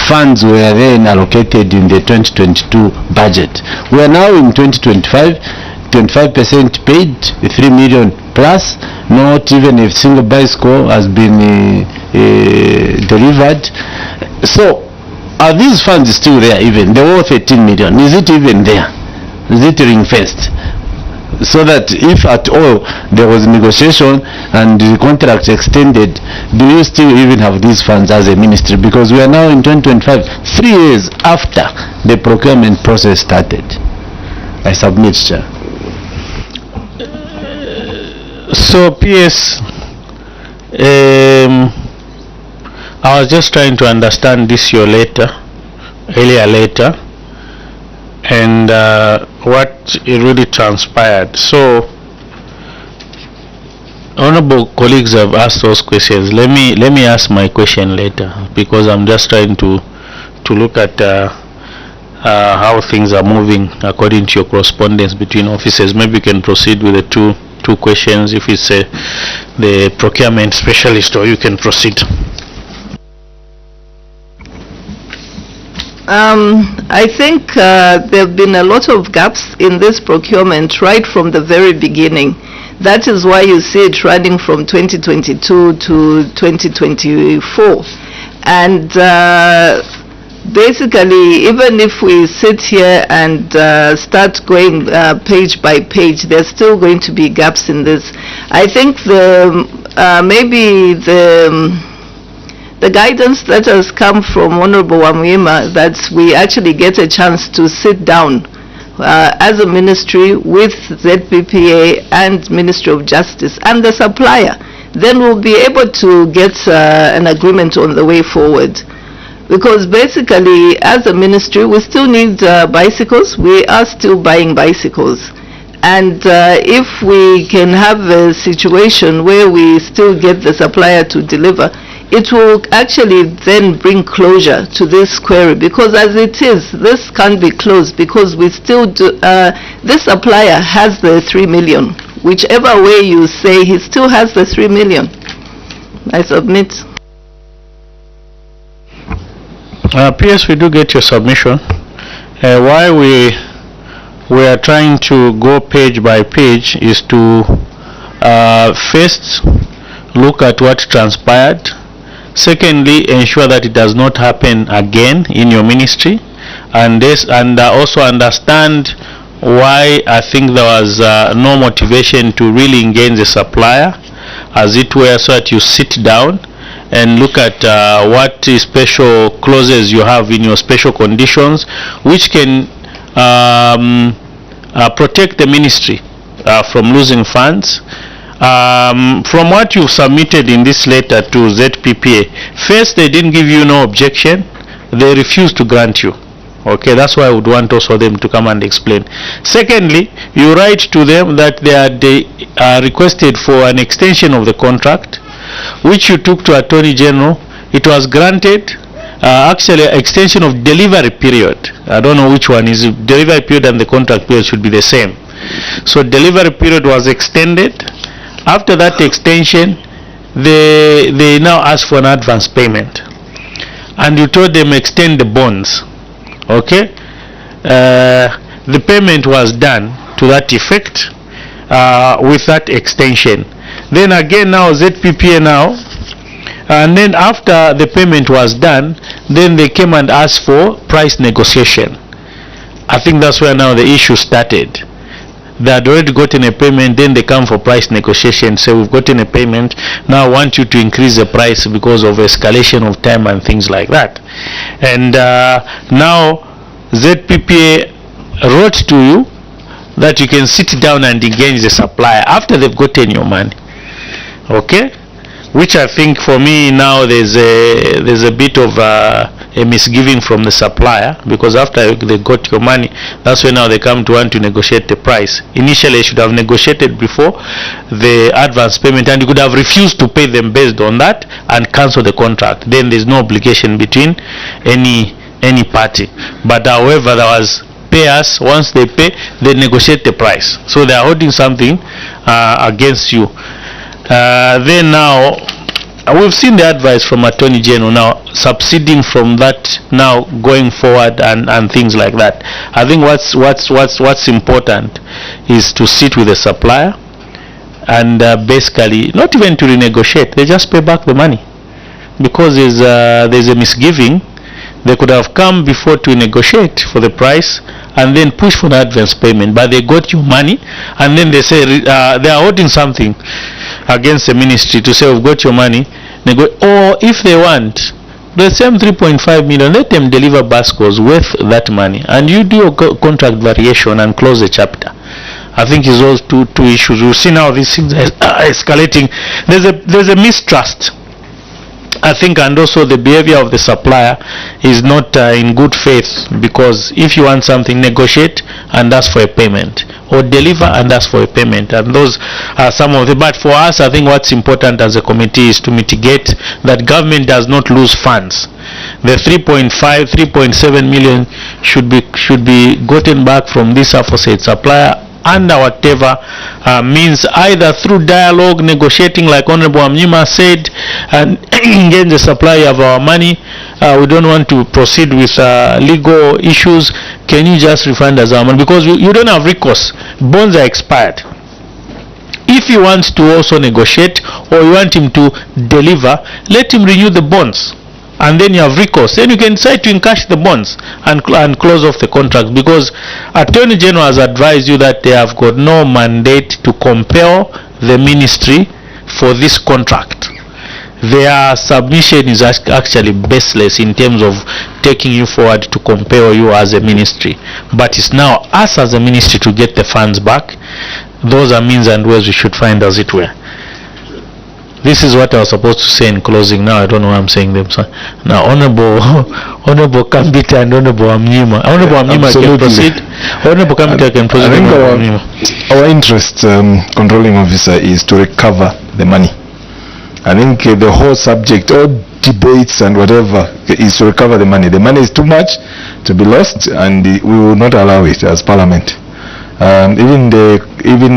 funds were then allocated in the 2022 budget. We are now in 2025, 25% paid, 3 million plus, not even a single bicycle has been delivered. So are these funds still there even? The whole 13 million, is it even there? Is it ring-fenced? So that if at all there was negotiation and the contract extended, do you still even have these funds as a ministry? Because we are now in 2025, 3 years after the procurement process started. I submit, Chair. So PS, I was just trying to understand this your earlier letter, and what it really transpired. So honorable colleagues have asked those questions. Let me ask my question later, because I'm just trying to look at how things are moving according to your correspondence between offices. Maybe you can proceed with the two questions if it's the procurement specialist, or you can proceed. I think there have been a lot of gaps in this procurement right from the very beginning. That is why you see it running from 2022 to 2024. And basically, even if we sit here and start going page by page, there's still going to be gaps in this. I think maybe the guidance that has come from Honorable Wamwima, that we actually get a chance to sit down as a ministry with ZPPA and Ministry of Justice and the supplier, then we'll be able to get an agreement on the way forward. Because basically, as a ministry, we still need bicycles. We are still buying bicycles. And if we can have a situation where we still get the supplier to deliver, it will actually then bring closure to this query. Because as it is, this can't be closed, because we still do, this supplier has the 3 million. Whichever way you say, he still has the 3 million. I submit. PS, we do get your submission. Why we are trying to go page by page is to first look at what transpired. Secondly, ensure that it does not happen again in your ministry, and also understand why I think there was no motivation to really engage the supplier, as it were, so that you sit down and look at what special clauses you have in your special conditions, which can protect the ministry from losing funds. From what you submitted in this letter to ZPPA, first they didn't give you no objection, they refused to grant you. Okay, that's why I would want also them to come and explain. Secondly, you write to them that they are requested for an extension of the contract, which you took to Attorney General. It was granted. Actually, extension of delivery period. I don't know which one is it. Delivery period and the contract period should be the same. So delivery period was extended. After that extension, they now ask for an advance payment, and you told them extend the bonds. Okay, the payment was done to that effect with that extension. Then again now ZPPA now. And then after the payment was done, then they came and asked for price negotiation. I think that's where now the issue started. They had already gotten a payment, then they come for price negotiation. So we've gotten a payment, now I want you to increase the price because of escalation of time and things like that. And now ZPPA wrote to you that you can sit down and engage the supplier after they've gotten your money. Okay? Which I think for me now there's a bit of a misgiving from the supplier, because after they got your money, that's when now they come to want to negotiate the price. Initially they should have negotiated before the advance payment, and you could have refused to pay them based on that and cancel the contract. Then there's no obligation between any party. But however, there was pay us. Once they pay, they negotiate the price. So they are holding something against you. Then now we've seen the advice from Attorney General now subsiding from that, now going forward and things like that. I think what's important is to sit with the supplier and basically not even to renegotiate, they just pay back the money, because there's a misgiving. They could have come before to negotiate for the price and then push for the advance payment, but they got you money and then they say they are holding something against the ministry to say we've got your money, or if they want the same 3.5 million, let them deliver Bascos with that money and you do a contract variation and close the chapter. I think it's those two issues. You see now these things are escalating. There's a mistrust, I think, and also the behavior of the supplier is not in good faith, because if you want something, negotiate and ask for a payment, or deliver and ask for a payment, and those are some of the. But for us, I think what's important as a committee is to mitigate that government does not lose funds. The 3.7 million should be gotten back from this aforesaid supplier under whatever means, either through dialogue, negotiating like Honorable Amnyima said, and engage the supplier of our money. We don't want to proceed with legal issues. Can you just refund us our money? Because you don't have recourse. Bonds are expired. If you want to also negotiate, or you want him to deliver, let him renew the bonds, and then you have recourse. Then you can decide to encash the bonds and close off the contract, because Attorney General has advised you that they have got no mandate to compel the ministry for this contract. Their submission is actually baseless in terms of taking you forward to compel you as a ministry. But it's now us as a ministry to get the funds back. Those are means and ways we should find, as it were. This is what I was supposed to say in closing. Now I don't know why I'm saying them. So now Honorable Kambita and Honorable Amnyima. Honorable Amnyima can proceed. Honorable Kambita can proceed. I think our interest, controlling officer, is to recover the money. I think the whole subject, all debates and whatever, is to recover the money. The money is too much to be lost, and we will not allow it as Parliament. Even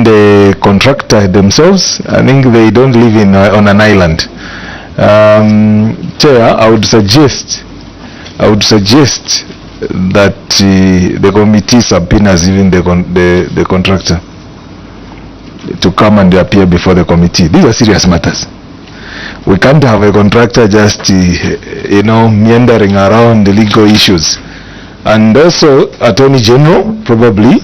the contractor themselves, I think they don't live on an island. Chair, I would suggest that the committee subpoenas even the contractor to come and appear before the committee. These are serious matters. We can't have a contractor just meandering around the legal issues. And also Attorney General probably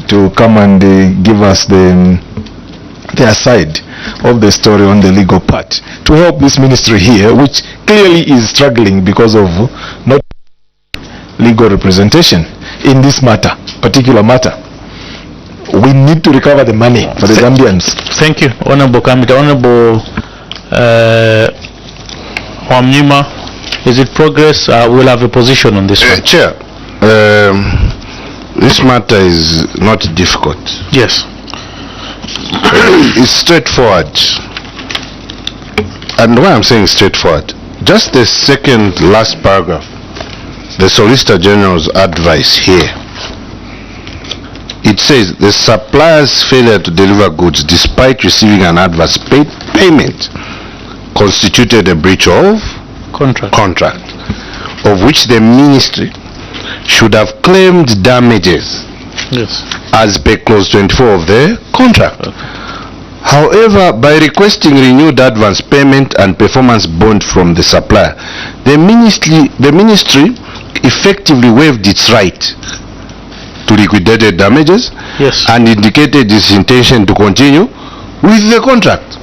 to come and give us their side of the story on the legal part, to help this ministry here, which clearly is struggling because of not legal representation in this particular matter. We need to recover the money for the Zambians. Thank you, Honorable Kambita. Honorable Wamnyima, is it progress? We'll have a position on this one. Chair, this matter is not difficult. Yes. It's straightforward. And why I'm saying straightforward, just the second last paragraph, the Solicitor General's advice here, it says the supplier's failure to deliver goods despite receiving an advance payment constituted a breach of contract, of which the ministry should have claimed damages as per clause 24 of the contract. However, by requesting renewed advance payment and performance bond from the supplier, the ministry effectively waived its right to liquidated damages and indicated its intention to continue with the contract.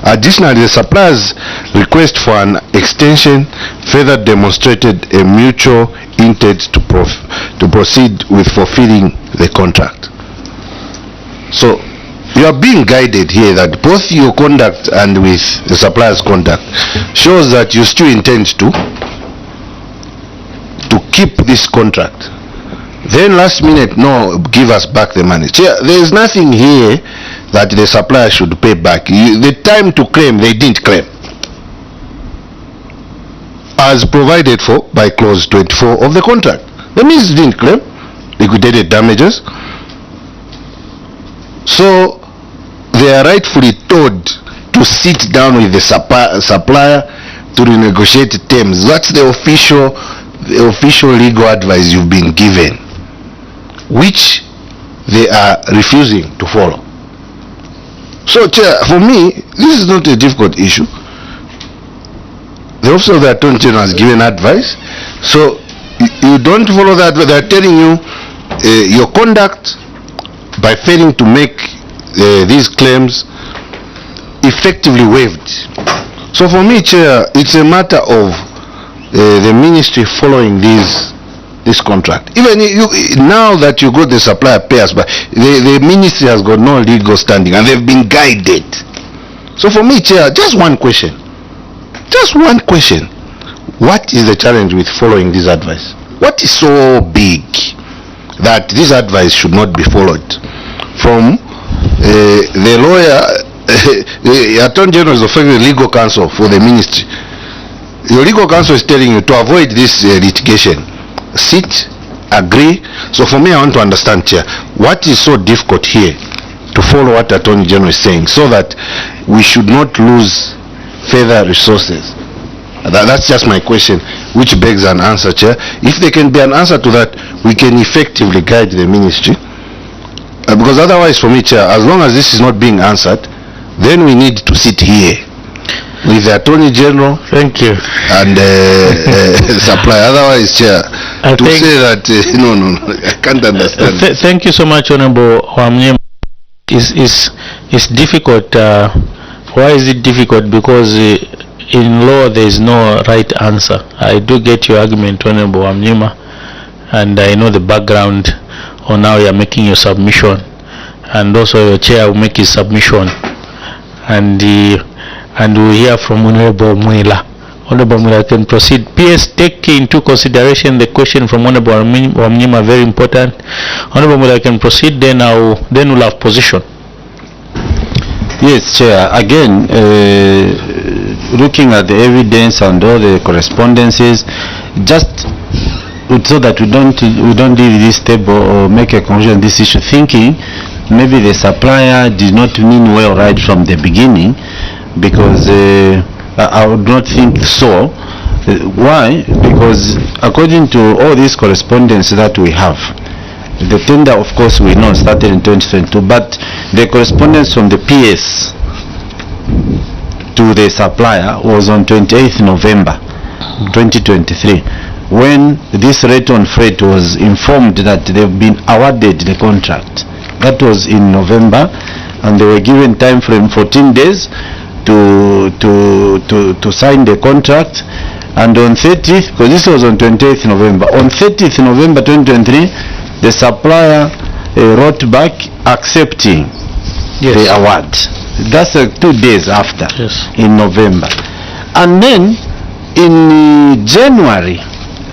Additionally, the supplier's request for an extension further demonstrated a mutual intent to proceed with fulfilling the contract. So, you are being guided here that both your conduct and with the supplier's conduct shows that you still intend to keep this contract. Then last minute, no, give us back the money. There is nothing here that the supplier should pay back. The time to claim, they didn't claim, as provided for by clause 24 of the contract. The ministry didn't claim liquidated damages. So they are rightfully told to sit down with the supplier to renegotiate terms. That's the official legal advice you've been given, which they are refusing to follow. So, Chair, for me, this is not a difficult issue. The Office of the Attorney General has given advice, so you don't follow that. They are telling you your conduct by failing to make these claims effectively waived. So for me, Chair, it's a matter of the ministry following this contract. Even now that you got the supplier payers, but the ministry has got no legal standing and they've been guided. So for me, Chair, just one question. Just one question. What is the challenge with following this advice? What is so big that this advice should not be followed? From the lawyer, the Attorney General is offering the legal counsel for the ministry. Your legal counsel is telling you to avoid this litigation. Sit, agree. So for me, I want to understand, Chair, what is so difficult here to follow what the Attorney General is saying so that we should not lose further resources? That's just my question, which begs an answer, Chair. If there can be an answer to that, we can effectively guide the ministry. Because otherwise, for me, Chair, as long as this is not being answered, then we need to sit here with the Attorney General. Thank you. And supply. Otherwise, Chair, say that no, I can't understand. Thank you so much, Honorable Wamnyema. It's difficult. Why is it difficult? Because in law there is no right answer. I do get your argument, Honorable Wamnyema, and I know the background on how you are making your submission, and also your chair will make his submission, and we'll hear from Honorable Mwila. Honorable Mwila can proceed. PS, take into consideration the question from Honorable Wamnyema, very important. Honorable Mwila can proceed, then we'll have position. Yes, Chair. Again, looking at the evidence and all the correspondences, just so that we don't leave this table or make a conclusion on this issue, thinking maybe the supplier did not mean well right from the beginning, because I would not think so. Why? Because according to all this correspondence that we have, the tender, of course, we know started in 2022, but the correspondence from the PS to the supplier was on 28th November 2023, when this rate on freight was informed that they've been awarded the contract. That was in November, and they were given time frame 14 days to sign the contract. And on 30th, because this was on 28th November, on 30th November 2023, the supplier wrote back accepting the award. That's 2 days after, in November. And then in January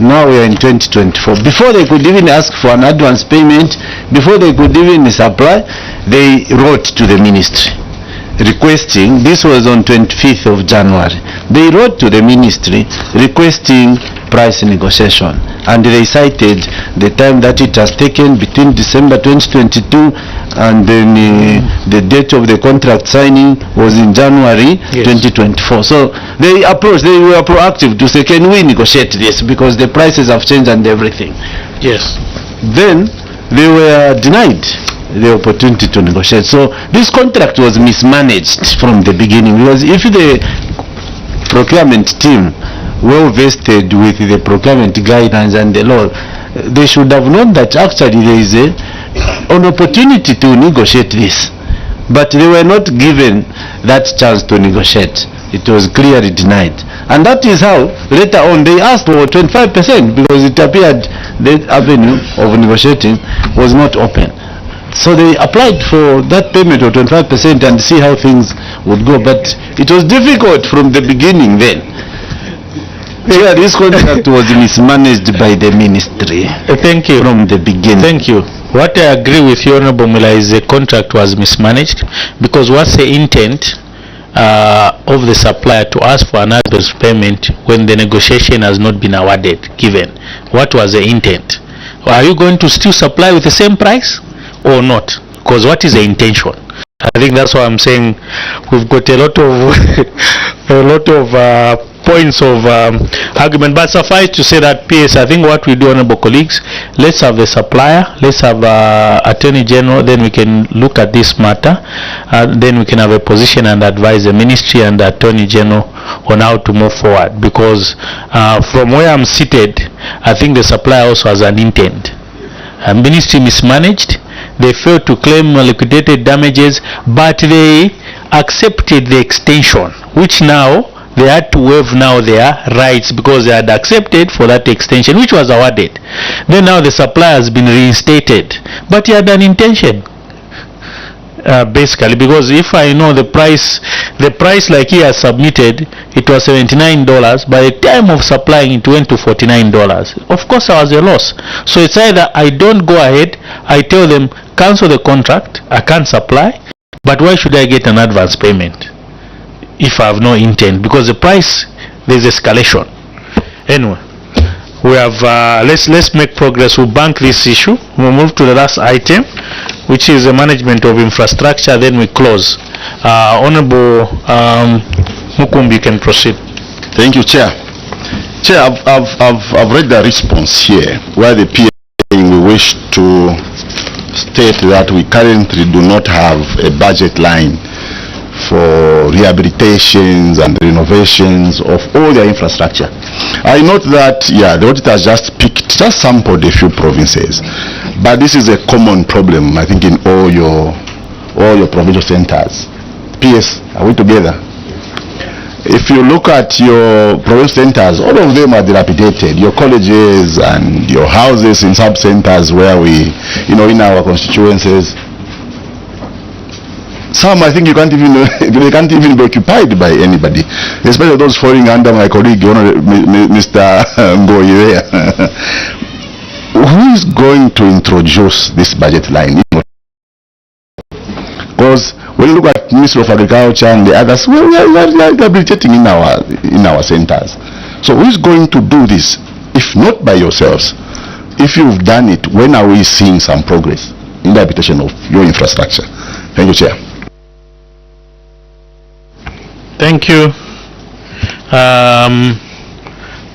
Now we are in 2024. Before they could even ask for an advance payment, before they could even supply, they wrote to the ministry requesting, this was on 25th of January, they wrote to the ministry requesting price negotiation, and they cited the time that it has taken between December 2022 and then the date of the contract signing was in January 2024. So they approached, they were proactive to say, can we negotiate this, because the prices have changed and everything. Yes. Then they were denied the opportunity to negotiate. So this contract was mismanaged from the beginning, because if the procurement team well vested with the procurement guidelines and the law, they should have known that actually there is an opportunity to negotiate this, but they were not given that chance to negotiate. It was clearly denied, and that is how later on they asked for 25%, because it appeared the avenue of negotiating was not open. So they applied for that payment of 25% and see how things would go, but it was difficult from the beginning then. Yeah, this contract was mismanaged by the ministry. Thank you. From the beginning. Thank you. What I agree with you, Honorable Mula, is the contract was mismanaged, because what's the intent of the supplier to ask for an advance payment when the negotiation has not been awarded, given? What was the intent? Are you going to still supply with the same price or not? Because what is the intention? I think that's why I'm saying we've got a lot of points of argument, but suffice to say that PS, I think what we do, honorable colleagues, let's have the supplier, let's have Attorney General, then we can look at this matter, then we can have a position and advise the Ministry and the Attorney General on how to move forward, because from where I'm seated, I think the supplier also has an intent. Ministry mismanaged, they failed to claim liquidated damages, but they accepted the extension, which now they had to waive now their rights, because they had accepted for that extension which was awarded. Then now the supplier has been reinstated, but he had an intention, basically, because if I know the price like he has submitted, it was $79. By the time of supplying, it went to $49. Of course, I was a loss. So it's either I don't go ahead, I tell them cancel the contract, I can't supply, but why should I get an advance payment if I have no intent? Because the price, there's escalation. Anyway, we have let's make progress. We'll bank this issue. We'll move to the last item, which is the management of infrastructure. Then we close. Honorable Mukumbi, you can proceed. Thank you, Chair. Chair, I've read the response here, where the PA we wish to state that we currently do not have a budget line for rehabilitations and renovations of all their infrastructure. I note that, yeah, the audit has just sampled a few provinces, but this is a common problem, I think, in all your provincial centers. PS, are we together? If you look at your provincial centers, all of them are dilapidated. Your colleges and your houses in sub-centers where we, in our constituencies, some I think they can't even be occupied by anybody, especially those falling under my colleague, Mr. Ngoyi there. Who is going to introduce this budget line? Because when you look at Ministry of Agriculture and the others, we are rehabilitating in our centers. So who is going to do this, if not by yourselves? If you've done it, when are we seeing some progress in the rehabilitation of your infrastructure? Thank you, Chair. Thank you.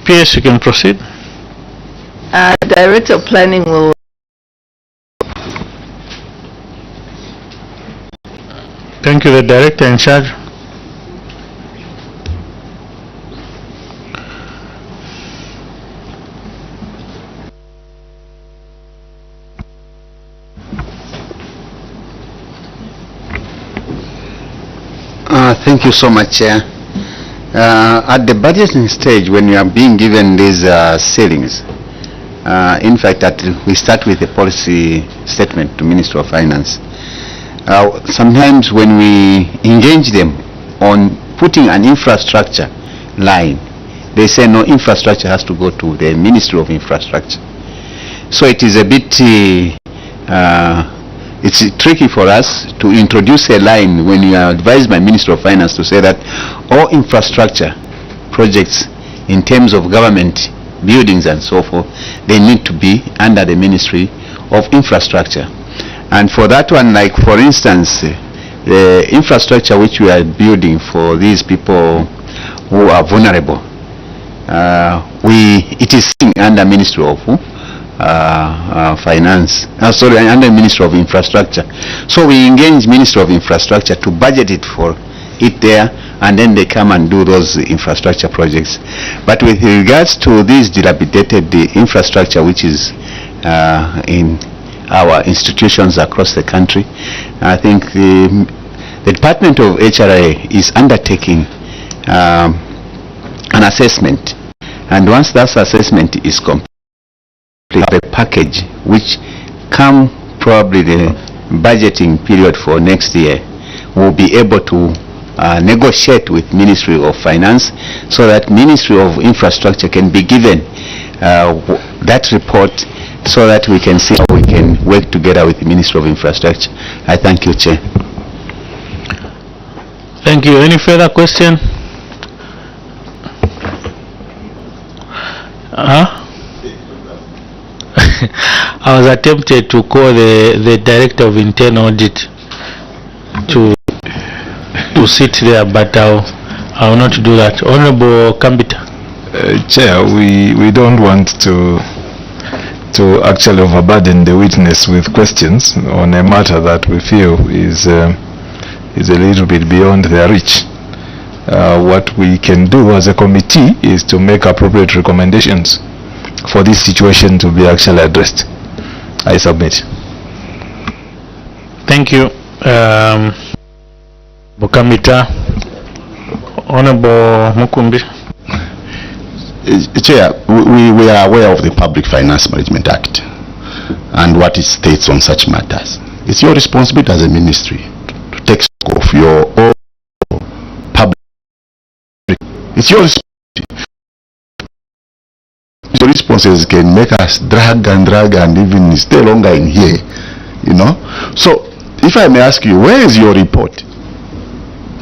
PS, you can proceed. Director of Planning will. Thank you, the Director in charge. Thank you so much, Chair. At the budgeting stage, when you are being given these ceilings, in fact, we start with a policy statement to Minister of Finance. Sometimes when we engage them on putting an infrastructure line, they say no, infrastructure has to go to the Ministry of Infrastructure. So it is a bit, it's tricky for us to introduce a line when you are advised by Ministry of Finance to say that all infrastructure projects in terms of government buildings and so forth, they need to be under the Ministry of Infrastructure. And for that one, like for instance, the infrastructure which we are building for these people who are vulnerable, it is sitting under Ministry of Finance, under Ministry of Infrastructure. So we engage Ministry of Infrastructure to budget it for it there, and then they come and do those infrastructure projects. But with regards to this dilapidated infrastructure which is in our institutions across the country, I think the Department of HRA is undertaking an assessment, and once that assessment is complete, a package which come probably the budgeting period for next year will be able to negotiate with Ministry of Finance so that Ministry of Infrastructure can be given that report so that we can see how we can work together with the Ministry of Infrastructure. I thank you, Chair. Thank you. Any further question? I was attempted to call the Director of Internal Audit to sit there, but I will not do that. Honorable Kambita. Chair, we don't want to actually overburden the witness with questions on a matter that we feel is a little bit beyond their reach. What we can do as a committee is to make appropriate recommendations for this situation to be actually addressed. I submit. Thank you. Bukamita. Honorable Mukumbi. Chair, we are aware of the Public Finance Management Act and what it states on such matters. It's your responsibility as a ministry to take stock of your own public. It's your responsibility. Your responses can make us drag and even stay longer in here, you know. So, if I may ask you, where is your report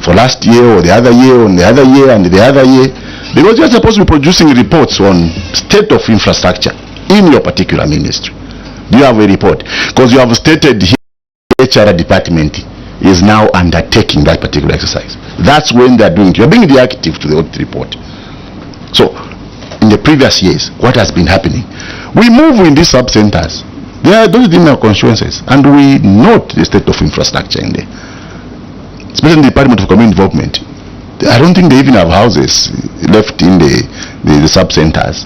for last year or the other year, on the other year and the other year? Because you're supposed to be producing reports on state of infrastructure in your particular ministry. Do you have a report? Because you have stated here HR department is now undertaking that particular exercise. That's when they're doing it. You're being reactive to the audit report. So, in the previous years, what has been happening? We move in these sub-centers. There are those in our constituencies, and we note the state of infrastructure in there. Especially in the Department of Community Development. I don't think they even have houses left in the sub-centers.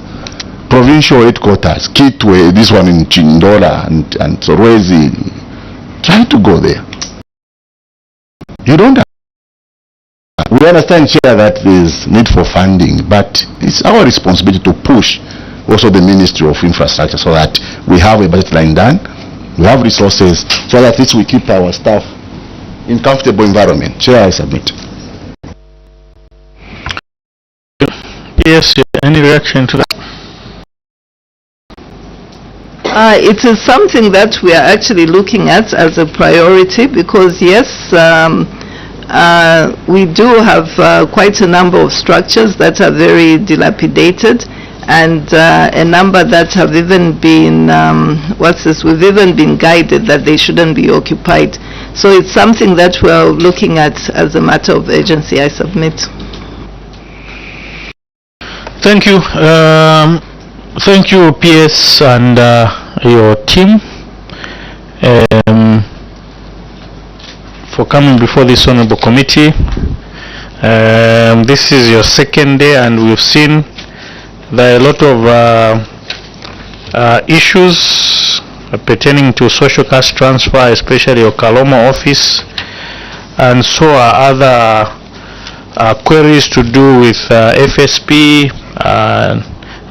Provincial headquarters, Kitwe, this one in Chindola and Sorwezi. Try to go there. You don't have. We understand, Chair, that there is need for funding, but it's our responsibility to push also the Ministry of Infrastructure so that we have a budget line done, we have resources, so that at least we keep our staff in comfortable environment. Chair, I submit. Yes, any reaction to that? It is something that we are actually looking at as a priority because, yes, we do have quite a number of structures that are very dilapidated, and a number that have even been, we've even been guided that they shouldn't be occupied. So it's something that we're looking at as a matter of urgency. I submit. Thank you. Thank you, PS and your team, for coming before this honorable committee. This is your second day, and we've seen there are a lot of issues pertaining to social cash transfer, especially your Kaloma office, and so are other queries to do with FSP,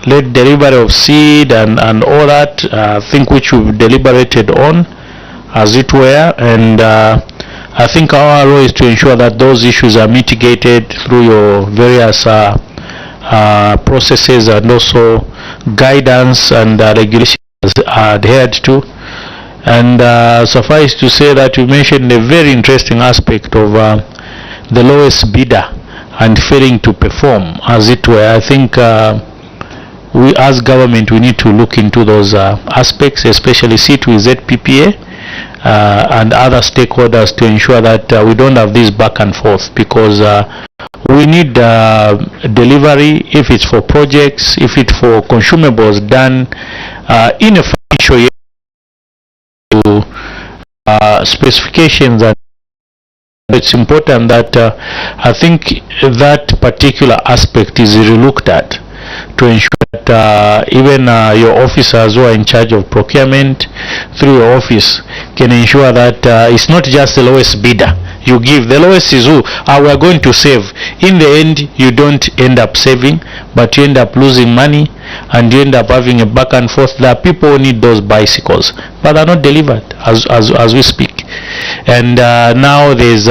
late delivery of seed and all that, I think which we've deliberated on as it were, and I think our role is to ensure that those issues are mitigated through your various processes and also guidance and regulations are adhered to. And suffice to say that you mentioned a very interesting aspect of the lowest bidder and failing to perform, as it were. I think we as government, we need to look into those aspects, especially sit with ZPPA and other stakeholders to ensure that we don't have this back and forth, because we need delivery, if it's for projects, if it's for consumables done in a financial year to specifications. And it's important that I think that particular aspect is relooked at to ensure that even your officers who are in charge of procurement through your office can ensure that it's not just the lowest bidder. You give the lowest is who we are going to save. In the end, you don't end up saving, but you end up losing money, and you end up having a back and forth. There are people who need those bicycles, but they're not delivered as we speak. And now there's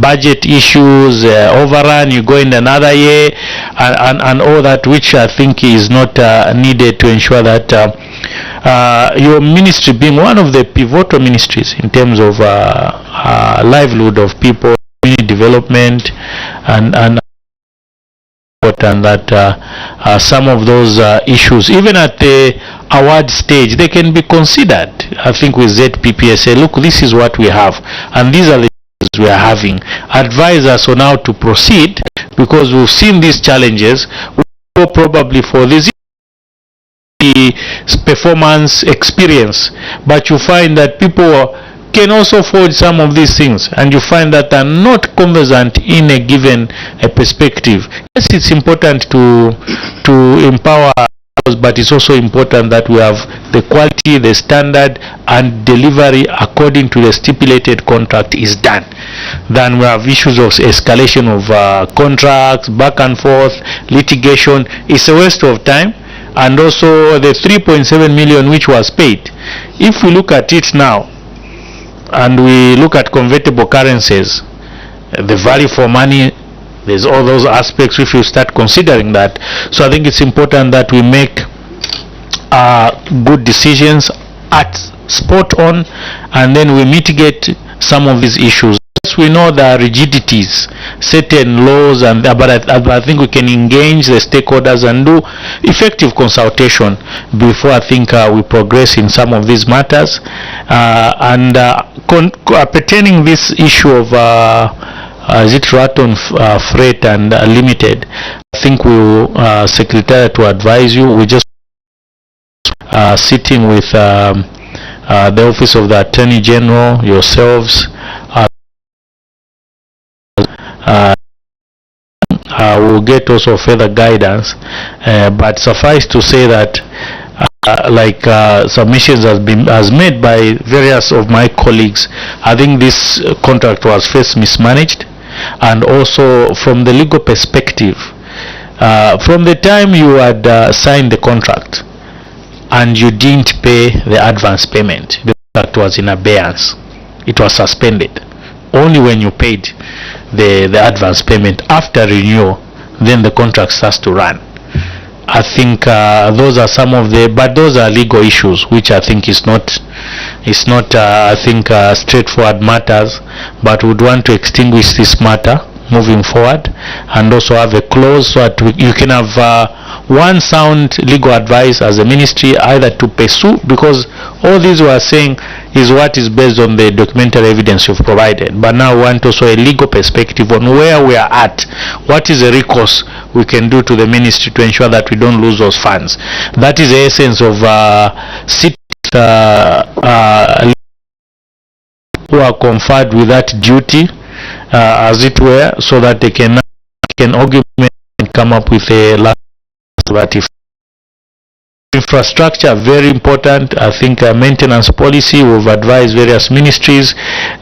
budget issues, overrun, you go in another year, and all that, which I think is not needed to ensure that your ministry, being one of the pivotal ministries in terms of livelihood of people, community development, and that some of those issues, even at the award stage, they can be considered. I think with ZPPA, say, look, this is what we have, and these are the challenges we are having. Advise us on how to proceed, because we've seen these challenges. We go probably for this performance experience, but you find that people can also forge some of these things, and you find that they're not conversant in a given perspective. Yes, it's important to empower us, but it's also important that we have the quality, the standard, and delivery according to the stipulated contract is done. Then we have issues of escalation of contracts, back and forth, litigation. It's a waste of time. And also the 3.7 million which was paid, if we look at it now and we look at convertible currencies, the value for money, there's all those aspects if you start considering that. So I think it's important that we make good decisions at spot on, and then we mitigate some of these issues. Yes, we know there are rigidities, certain laws, and but I think we can engage the stakeholders and do effective consultation before I think we progress in some of these matters. Pertaining this issue of is it Raton Freight and Limited, I think we will Secretariat to advise you. We just sitting with the Office of the Attorney General, yourselves. We'll get also further guidance, but suffice to say that submissions has made by various of my colleagues, I think this contract was first mismanaged, and also from the legal perspective, from the time you had signed the contract and you didn't pay the advance payment, the contract was in abeyance. It was suspended. Only when you paid the advance payment after renewal, then the contract starts to run. I think those are some of but those are legal issues, which I think is not I think straightforward matters, but would want to extinguish this matter moving forward, and also have a clause so that you can have one sound legal advice as a ministry, either to pursue, because all these we are saying is what is based on the documentary evidence you've provided, but now we want also a legal perspective on where we are at, what is the recourse we can do to the ministry to ensure that we don't lose those funds. That is the essence of who are conferred with that duty, as it were, so that they can argument and come up with a last. Infrastructure, very important. I think maintenance policy, we've advised various ministries,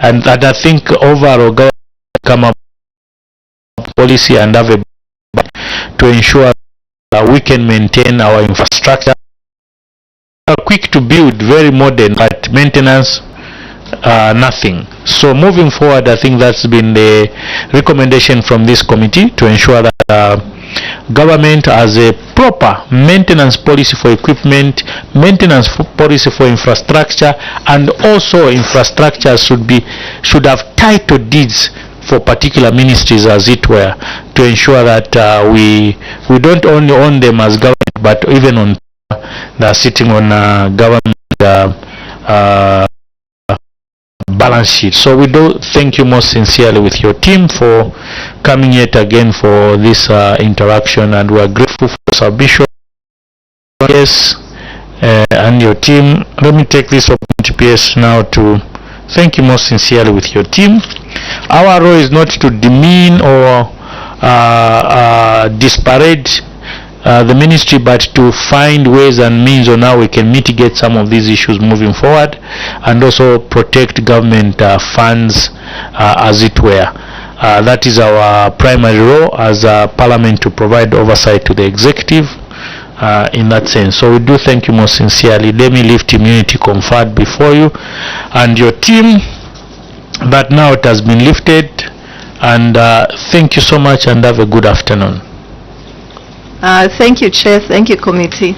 and that I think overall government come up with policy and have a to ensure that we can maintain our infrastructure. Quick to build, very modern, but maintenance, nothing. So moving forward, I think that's been the recommendation from this committee to ensure that government has a proper maintenance policy for equipment, maintenance policy for infrastructure, and also infrastructure should have title deeds for particular ministries, as it were, to ensure that we don't only own them as government, but even on they are sitting on government balance sheet. So we do thank you most sincerely with your team for coming yet again for this interaction, and we are grateful for your submission. Yes, and your team. Let me take this opportunity, PS, now to thank you most sincerely with your team. Our role is not to demean or disparage the ministry, but to find ways and means on how we can mitigate some of these issues moving forward, and also protect government funds, as it were. That is our primary role as Parliament, to provide oversight to the executive in that sense. So we do thank you most sincerely. Let me lift immunity conferred before you and your team, that now it has been lifted, and thank you so much, and have a good afternoon. Thank you, Chair. Thank you, Committee.